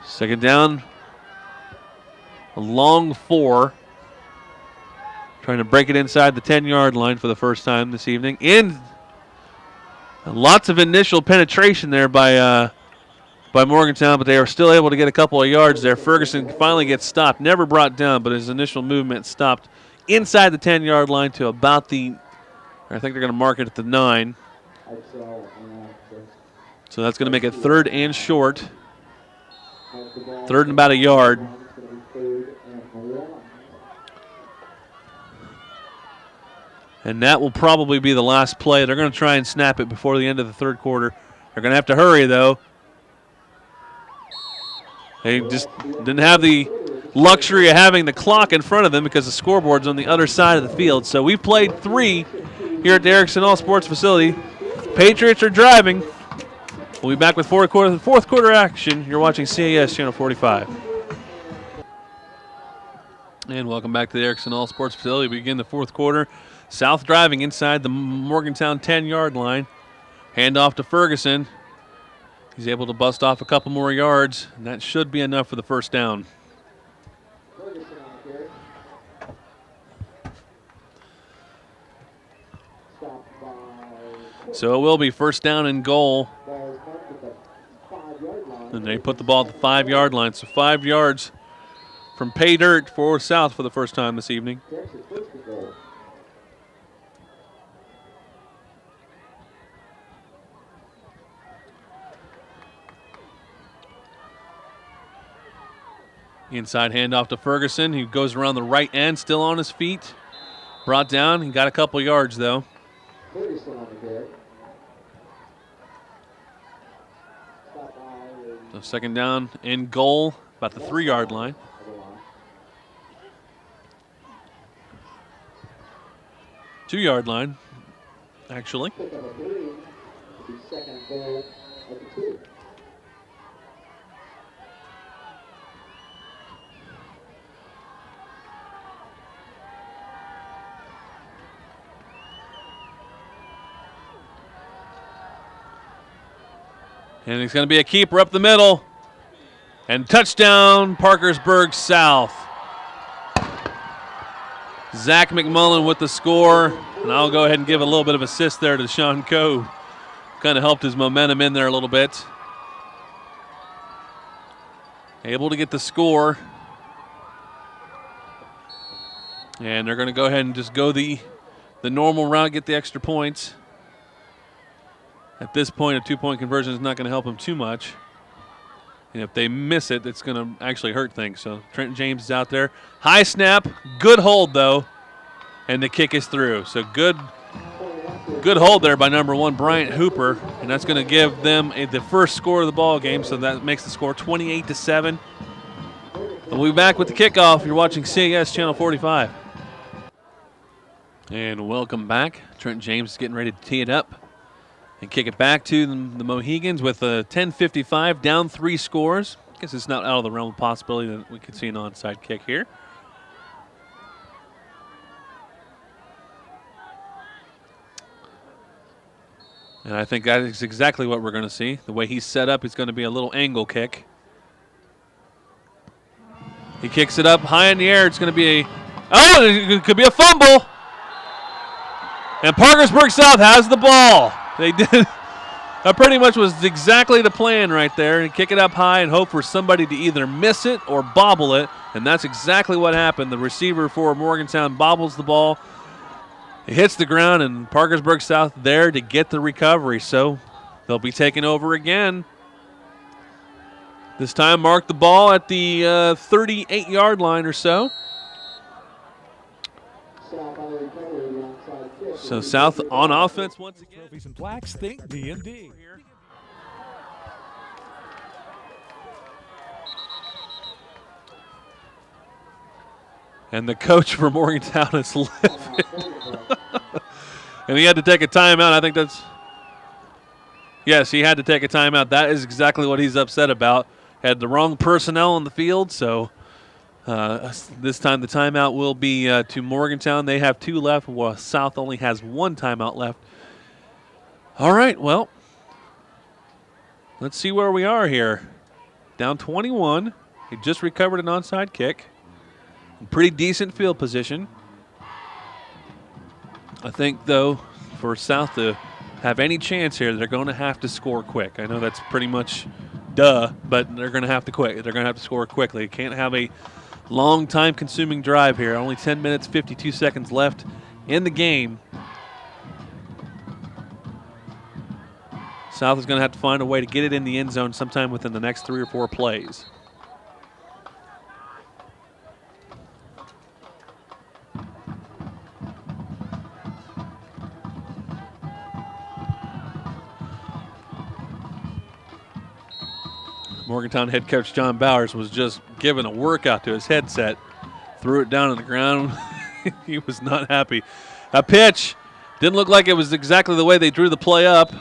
Second down, a long 4. Trying to break it inside the 10-yard line for the first time this evening. And lots of initial penetration there by Morgantown, but they are still able to get a couple of yards there. Ferguson finally gets stopped, never brought down, but his initial movement stopped inside the 10-yard line to about I think they're going to mark it at the 9. So that's going to make it third and short. Third and about a yard. And that will probably be the last play. They're going to try and snap it before the end of the third quarter. They're going to have to hurry, though. They just didn't have the luxury of having the clock in front of them because the scoreboard's on the other side of the field. So we've played 3 here at the Erickson All Sports Facility. Patriots are driving. We'll be back with fourth quarter action. You're watching CAS Channel 45. And welcome back to the Erickson All Sports Facility. We begin the fourth quarter. South driving inside the Morgantown 10-yard line. Handoff to Ferguson. He's able to bust off a couple more yards, and that should be enough for the first down. So it will be first down and goal. And they put the ball at the 5-yard line. So 5 yards from pay dirt for South for the first time this evening. Inside handoff to Ferguson. He goes around the right end, still on his feet. Brought down. He got a couple yards, though. So second down and goal, about the 3-yard line. Two-yard line, actually. And it's going to be a keeper up the middle. And touchdown, Parkersburg South. Zach McMullen with the score. And I'll go ahead and give a little bit of assist there to Sean Coe. Kind of helped his momentum in there a little bit. Able to get the score. And they're going to go ahead and just go the normal route, get the extra points. At this point, a 2-point conversion is not going to help them too much. And if they miss it, it's going to actually hurt things. So Trent James is out there. High snap, good hold though, and the kick is through. So good hold there by number 1, Bryant Hooper, and that's going to give them the first score of the ball game. So that makes the score 28-7. And we'll be back with the kickoff. You're watching CAS Channel 45. And welcome back. Trent James is getting ready to tee it up and kick it back to the Mohigans with a 10:55, down 3 scores. I guess it's not out of the realm of possibility that we could see an onside kick here. And I think that is exactly what we're going to see. The way he's set up, it's going to be a little angle kick. He kicks it up high in the air. It's going to be it could be a fumble. And Parkersburg South has the ball. They did. That pretty much was exactly the plan right there. And kick it up high and hope for somebody to either miss it or bobble it. And that's exactly what happened. The receiver for Morgantown bobbles the ball. It hits the ground, and Parkersburg South there to get the recovery. So they'll be taking over again. This time mark the ball at the 38-yard line or so. So South on offense once again. Trophies and plaques, think D&D. And the coach for Morgantown is livid. And he had to take a timeout. I think that's – yes, he had to take a timeout. That is exactly what he's upset about. Had the wrong personnel on the field, so this time the timeout will be to Morgantown. They have 2 left, while South only has 1 timeout left. All right, well, let's see where we are here. Down 21. He just recovered an onside kick. Pretty decent field position. I think, though, for South to have any chance here, they're going to have to score quick. I know that's pretty much duh, but they're going to have to quick. They're going to have to score quickly. They can't have a long time-consuming drive here. Only 10 minutes, 52 seconds left in the game. South is going to have to find a way to get it in the end zone sometime within the next 3 or 4 plays. Morgantown head coach John Bowers was just giving a workout to his headset. Threw it down on the ground. He was not happy. A pitch. Didn't look like it was exactly the way they drew the play up.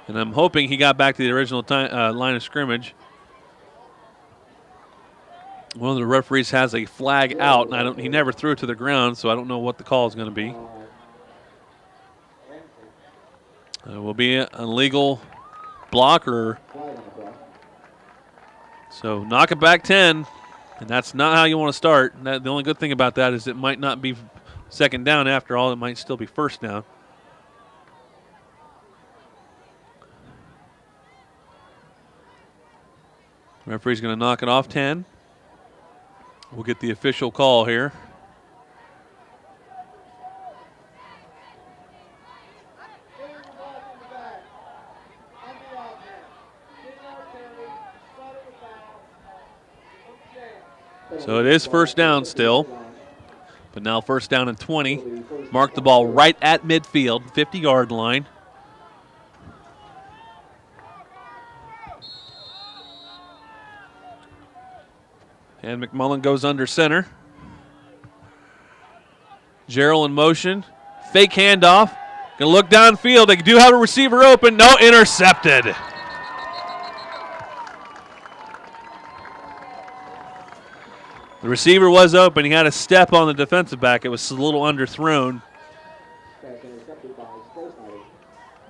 And I'm hoping he got back to the original line of scrimmage. One of the referees has a flag out, and he never threw it to the ground, so I don't know what the call is going to be. It will be an illegal block or... So knock it back 10, and that's not how you want to start. The only good thing about that is it might not be second down after all. It might still be first down. Referee's going to knock it off 10. We'll get the official call here. So it is first down still, but now first down and 20. Mark the ball right at midfield, 50-yard line. And McMullen goes under center. Gerald in motion. Fake handoff. Going to look downfield. They do have a receiver open. No, intercepted. The receiver was open. He had a step on the defensive back. It was a little underthrown.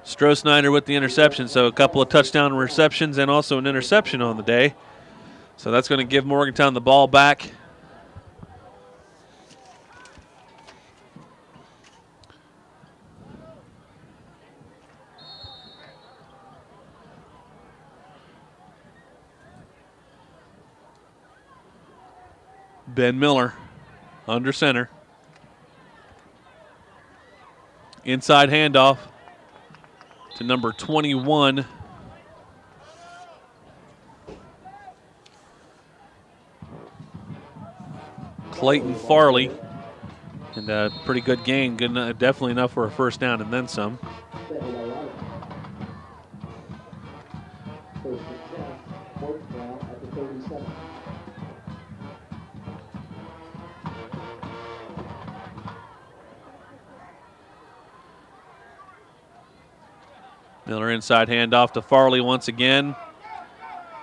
Stroh Snyder with the interception, so a couple of touchdown receptions and also an interception on the day. So that's going to give Morgantown the ball back. Ben Miller under center. Inside handoff to number 21. Clayton Farley. And a pretty good gain, good, definitely enough for a first down and then some. First and 10, Morgantown at the 37. Miller inside handoff to Farley once again.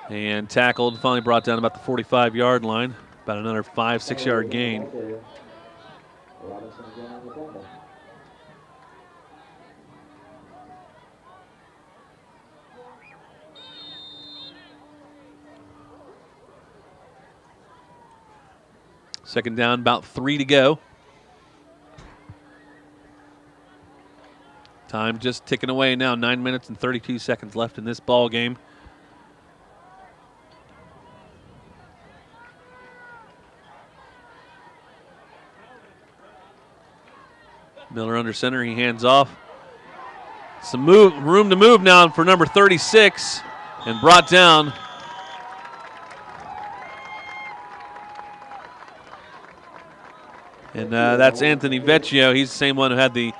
And tackled, finally brought down about the 45-yard line. About another 5-6 yard gain. Robinson again on the fumble. Second down, about 3 to go. Time just ticking away now. 9 minutes and 32 seconds left in this ball game. Miller under center, he hands off. Some room to move now for number 36, and brought down. And that's Anthony Vecchio. He's the same one who had the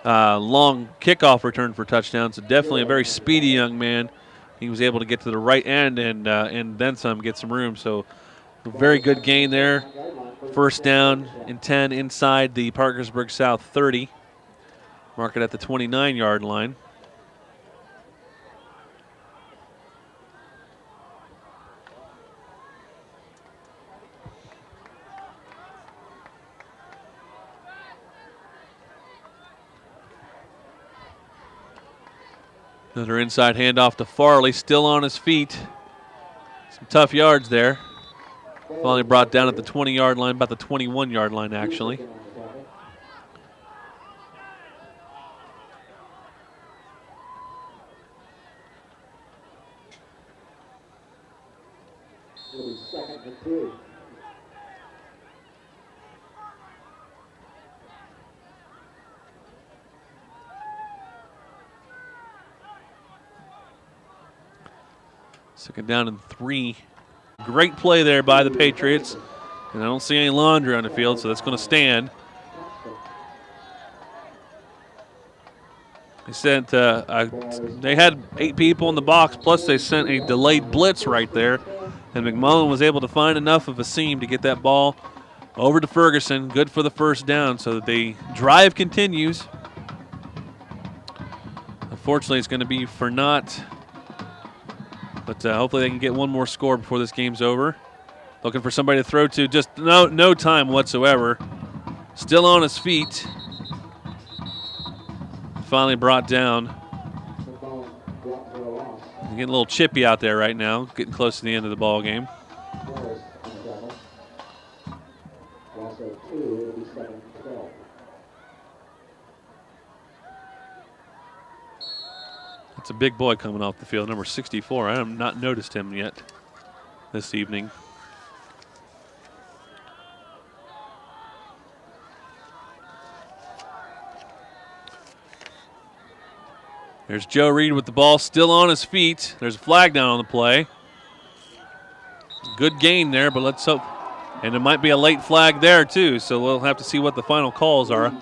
long kickoff return for touchdown. So definitely a very speedy young man. He was able to get to the right end and then some, get some room. So a very good gain there. First down and 10 inside the Parkersburg South 30. Mark it at the 29-yard line. Another inside handoff to Farley, still on his feet. Some tough yards there. Finally brought down at the 20-yard line, about the 21-yard line actually. It'll be 2nd and 2. Second down and 3. Great play there by the Patriots. And I don't see any laundry on the field, so that's going to stand. They sent, they had 8 people in the box, plus they sent a delayed blitz right there. And McMullen was able to find enough of a seam to get that ball over to Ferguson. Good for the first down, so that the drive continues. Unfortunately, it's going to be for naught. But hopefully they can get one more score before this game's over. Looking for somebody to throw to. Just no time whatsoever. Still on his feet. Finally brought down. Getting a little chippy out there right now. Getting close to the end of the ball game. It's a big boy coming off the field, number 64. I have not noticed him yet this evening. There's Joe Reed with the ball, still on his feet. There's a flag down on the play. Good gain there, but let's hope. And it might be a late flag there, too, so we'll have to see what the final calls are.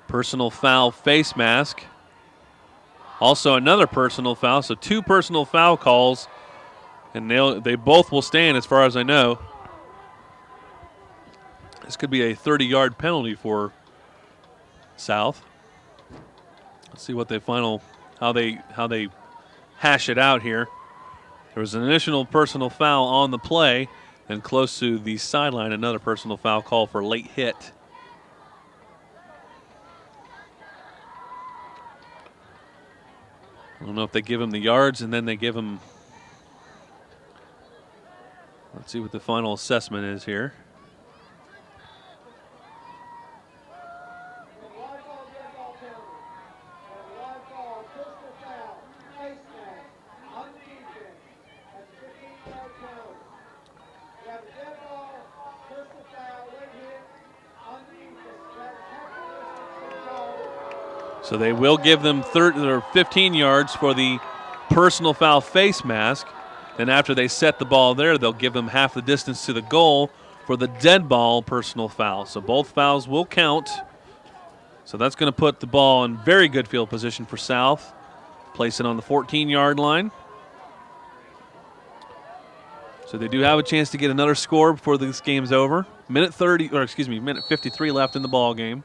Personal foul face mask. Also another personal foul, so 2 personal foul calls, and they both will stand as far as I know. This could be a 30-yard penalty for South. Let's see what they how they hash it out here. There was an initial personal foul on the play, and close to the sideline, another personal foul call for late hit. I don't know if they give him the yards and then they give him. Let's see what the final assessment is here. So they will give them 15 yards for the personal foul face mask. Then after they set the ball there, they'll give them half the distance to the goal for the dead ball personal foul. So both fouls will count. So that's going to put the ball in very good field position for South. Place it on the 14-yard line. So they do have a chance to get another score before this game's over. Minute 53 left in the ball game.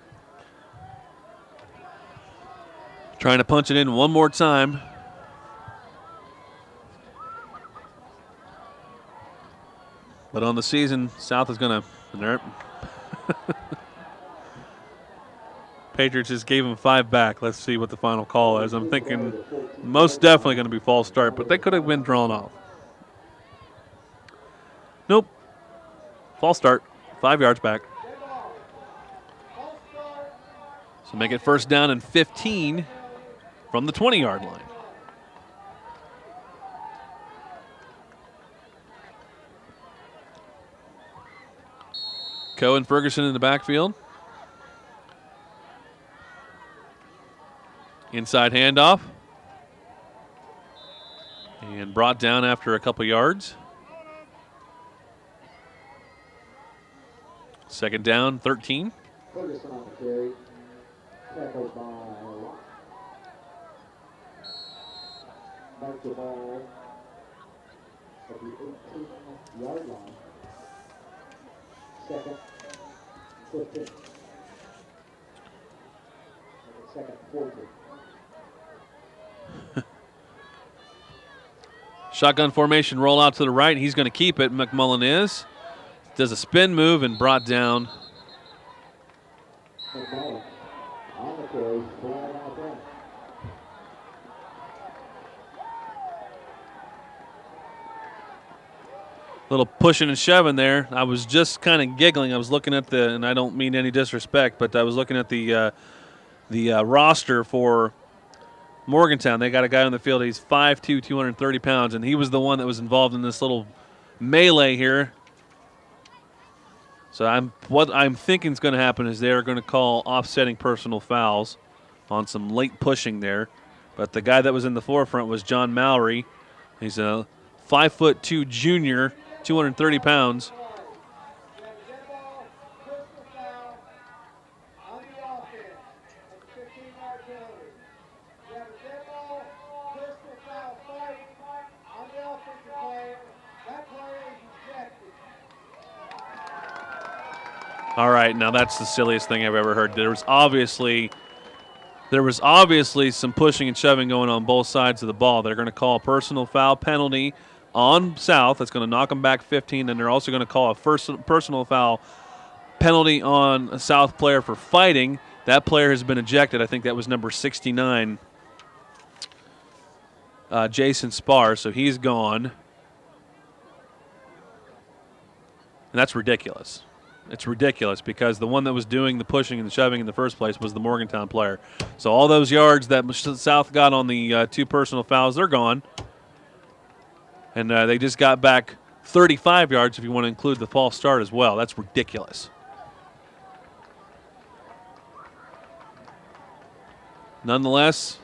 Trying to punch it in one more time. But on the season, South is going to. Patriots just gave him 5 back. Let's see what the final call is. I'm thinking most definitely going to be false start, but they could have been drawn off. Nope. False start. 5 yards back. So make it first down and 15 from the 20-yard line. Coe and Ferguson in the backfield. Inside handoff. And brought down after a couple yards. Second down, 13. Ferguson on the carry. Tackled by Locke. Back to ball at the 18-yard line. Second, 15. Second, 40. Shotgun formation, roll out to the right. He's going to keep it. McMullen does a spin move and brought down. McMullen on the carry, flag on the play. Little pushing and shoving there. I was just kind of giggling. I was looking at and I don't mean any disrespect, but I was looking at the roster for Morgantown. They got a guy on the field. He's 5'2", 230 pounds, and he was the one that was involved in this little melee here. So what I'm thinking is going to happen is they're going to call offsetting personal fouls on some late pushing there. But the guy that was in the forefront was John Mallory. He's a 5'2" junior, 230 pounds. All right, now that's the silliest thing I've ever heard. There was obviously some pushing and shoving going on both sides of the ball. They're going to call a personal foul penalty on South. That's going to knock them back 15, and they're also going to call a personal foul penalty on a South player for fighting. That player has been ejected. I think that was number 69, Jason Spar, so he's gone. And that's ridiculous. It's ridiculous because the one that was doing the pushing and the shoving in the first place was the Morgantown player. So all those yards that South got on the 2 personal fouls, they're gone. And they just got back 35 yards if you want to include the false start as well. That's ridiculous. Nonetheless,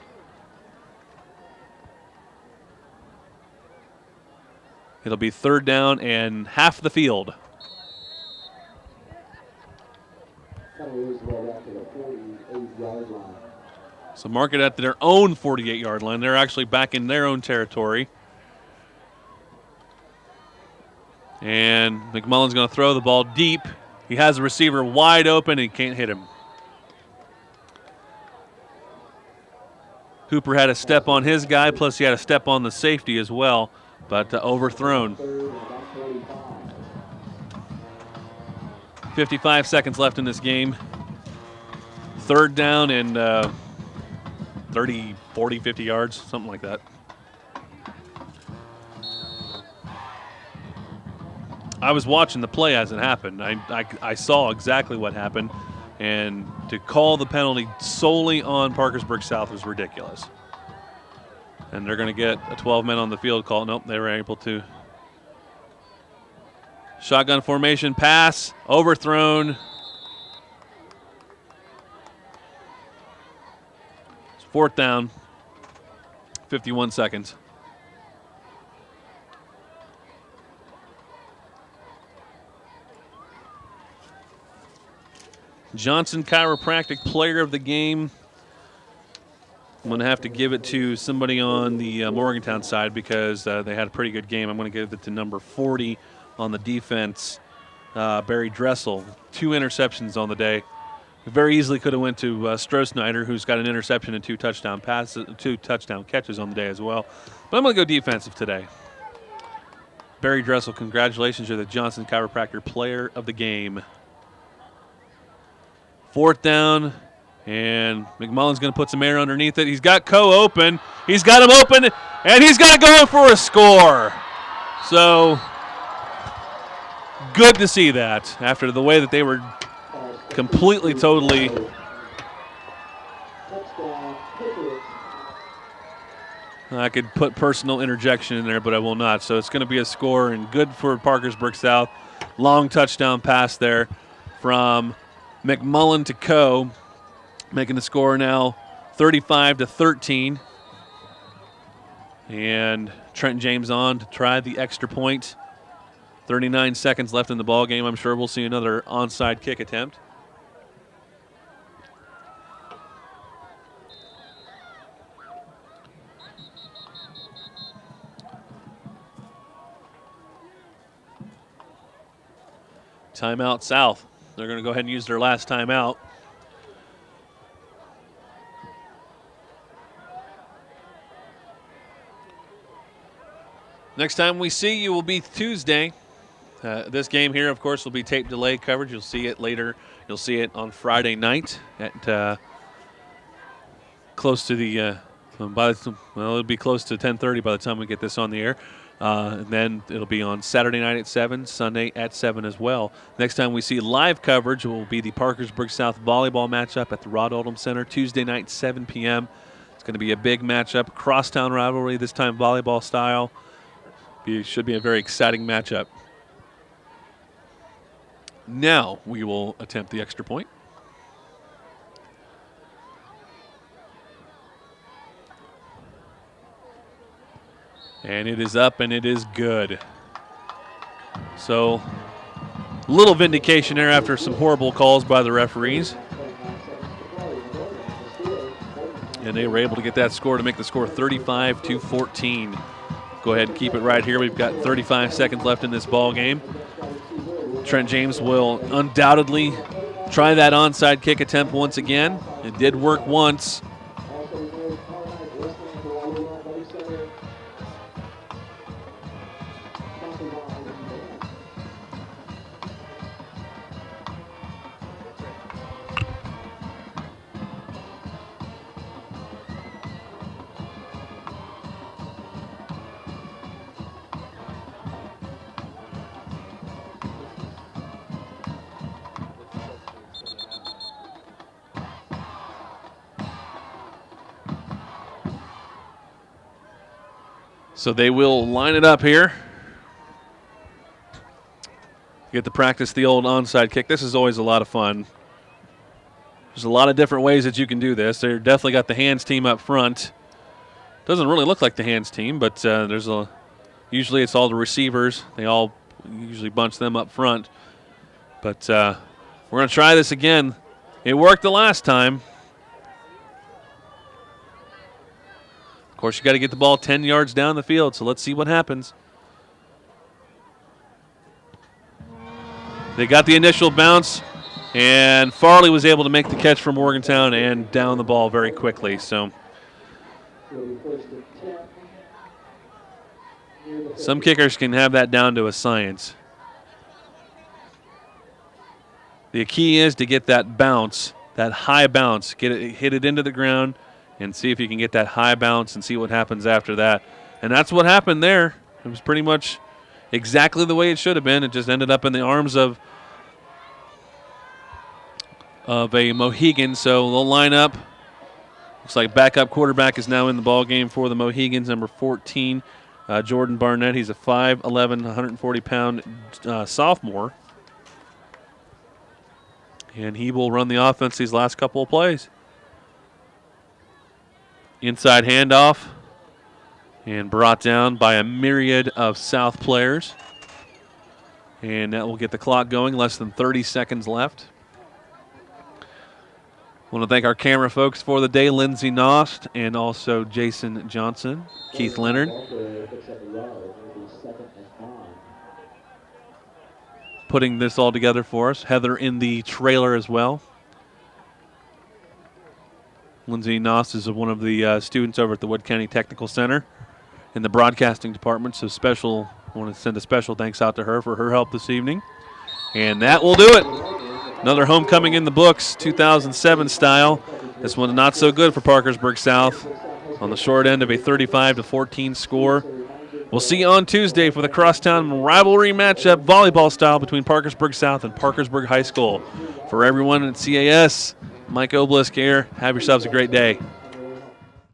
it'll be third down and half the field. So mark it at their own 48-yard line. They're actually back in their own territory. And McMullen's going to throw the ball deep. He has the receiver wide open and he can't hit him. Hooper had a step on his guy, plus he had a step on the safety as well, but overthrown. 55 seconds left in this game. Third down and 30, 40, 50 yards, something like that. I was watching the play as it happened. I saw exactly what happened, and to call the penalty solely on Parkersburg South was ridiculous. And they're going to get a 12-man on the field call. Nope, they were able to. Shotgun formation, pass, overthrown. It's fourth down, 51 seconds. Johnson Chiropractic Player of the Game. I'm going to have to give it to somebody on the Morgantown side because they had a pretty good game. I'm going to give it to number 40 on the defense, Barry Dressel. 2 interceptions on the day. Very easily could have went to Stroh-Snyder, who's got an interception and 2 touchdown passes, 2 touchdown catches on the day as well. But I'm going to go defensive today. Barry Dressel, congratulations. You're the Johnson Chiropractor Player of the Game. Fourth down. And McMullen's going to put some air underneath it. He's got Coe open. He's got him open, and he's got to go in for a score. So good to see that after the way that they were completely, totally. I could put personal interjection in there, but I will not. So it's going to be a score, and good for Parkersburg South. Long touchdown pass there from McMullen to Coe. Making the score now 35-13. And Trent James on to try the extra point. 39 seconds left in the ball game. I'm sure we'll see another onside kick attempt. Timeout South. They're going to go ahead and use their last timeout. Next time we see you will be Tuesday. This game here, of course, will be tape delay coverage. You'll see it later. You'll see it on Friday night at close to the it'll be close to 10:30 by the time we get this on the air. And then it'll be on Saturday night at 7, Sunday at 7 as well. Next time we see live coverage will be the Parkersburg South volleyball matchup at the Rod Oldham Center, Tuesday night, 7 p.m. It's going to be a big matchup, crosstown rivalry, this time volleyball style. Should be a very exciting matchup. Now we will attempt the extra point. And it is up and it is good. So, little vindication there after some horrible calls by the referees. And they were able to get that score to make the score 35-14. Go ahead and keep it right here. We've got 35 seconds left in this ball game. Trent James will undoubtedly try that onside kick attempt once again. It did work once. So they will line it up here. Get to practice the old onside kick. This is always a lot of fun. There's a lot of different ways that you can do this. They're definitely got the hands team up front. Doesn't really look like the hands team, but usually it's all the receivers. They all usually bunch them up front. But we're going to try this again. It worked the last time. Of course, you got to get the ball 10 yards down the field, so let's see what happens. They got the initial bounce, and Farley was able to make the catch for Morgantown and down the ball very quickly. So some kickers can have that down to a science. The key is to get that bounce, that high bounce, hit it into the ground, and see if you can get that high bounce and see what happens after that. And that's what happened there. It was pretty much exactly the way it should have been. It just ended up in the arms of a Mohegan. So they'll line up. Looks like backup quarterback is now in the ball game for the Mohigans, number 14, Jordan Barnett. He's a 5'11", 140-pound sophomore. And he will run the offense these last couple of plays. Inside handoff. And brought down by a myriad of South players. And that will get the clock going. Less than 30 seconds left. Want to thank our camera folks for the day, Lindsey Nost and also Jason Johnson, Keith Leonard. Putting this all together for us. Heather in the trailer as well. Lindsey Nost is one of the students over at the Wood County Technical Center in the broadcasting department. So I want to send a special thanks out to her for her help this evening. And that will do it. Another homecoming in the books, 2007 style. This one not so good for Parkersburg South on the short end of a 35-14 score. We'll see you on Tuesday for the crosstown rivalry matchup, volleyball style, between Parkersburg South and Parkersburg High School. For everyone at CAS, Mike Obelisk here. Have yourselves a great day.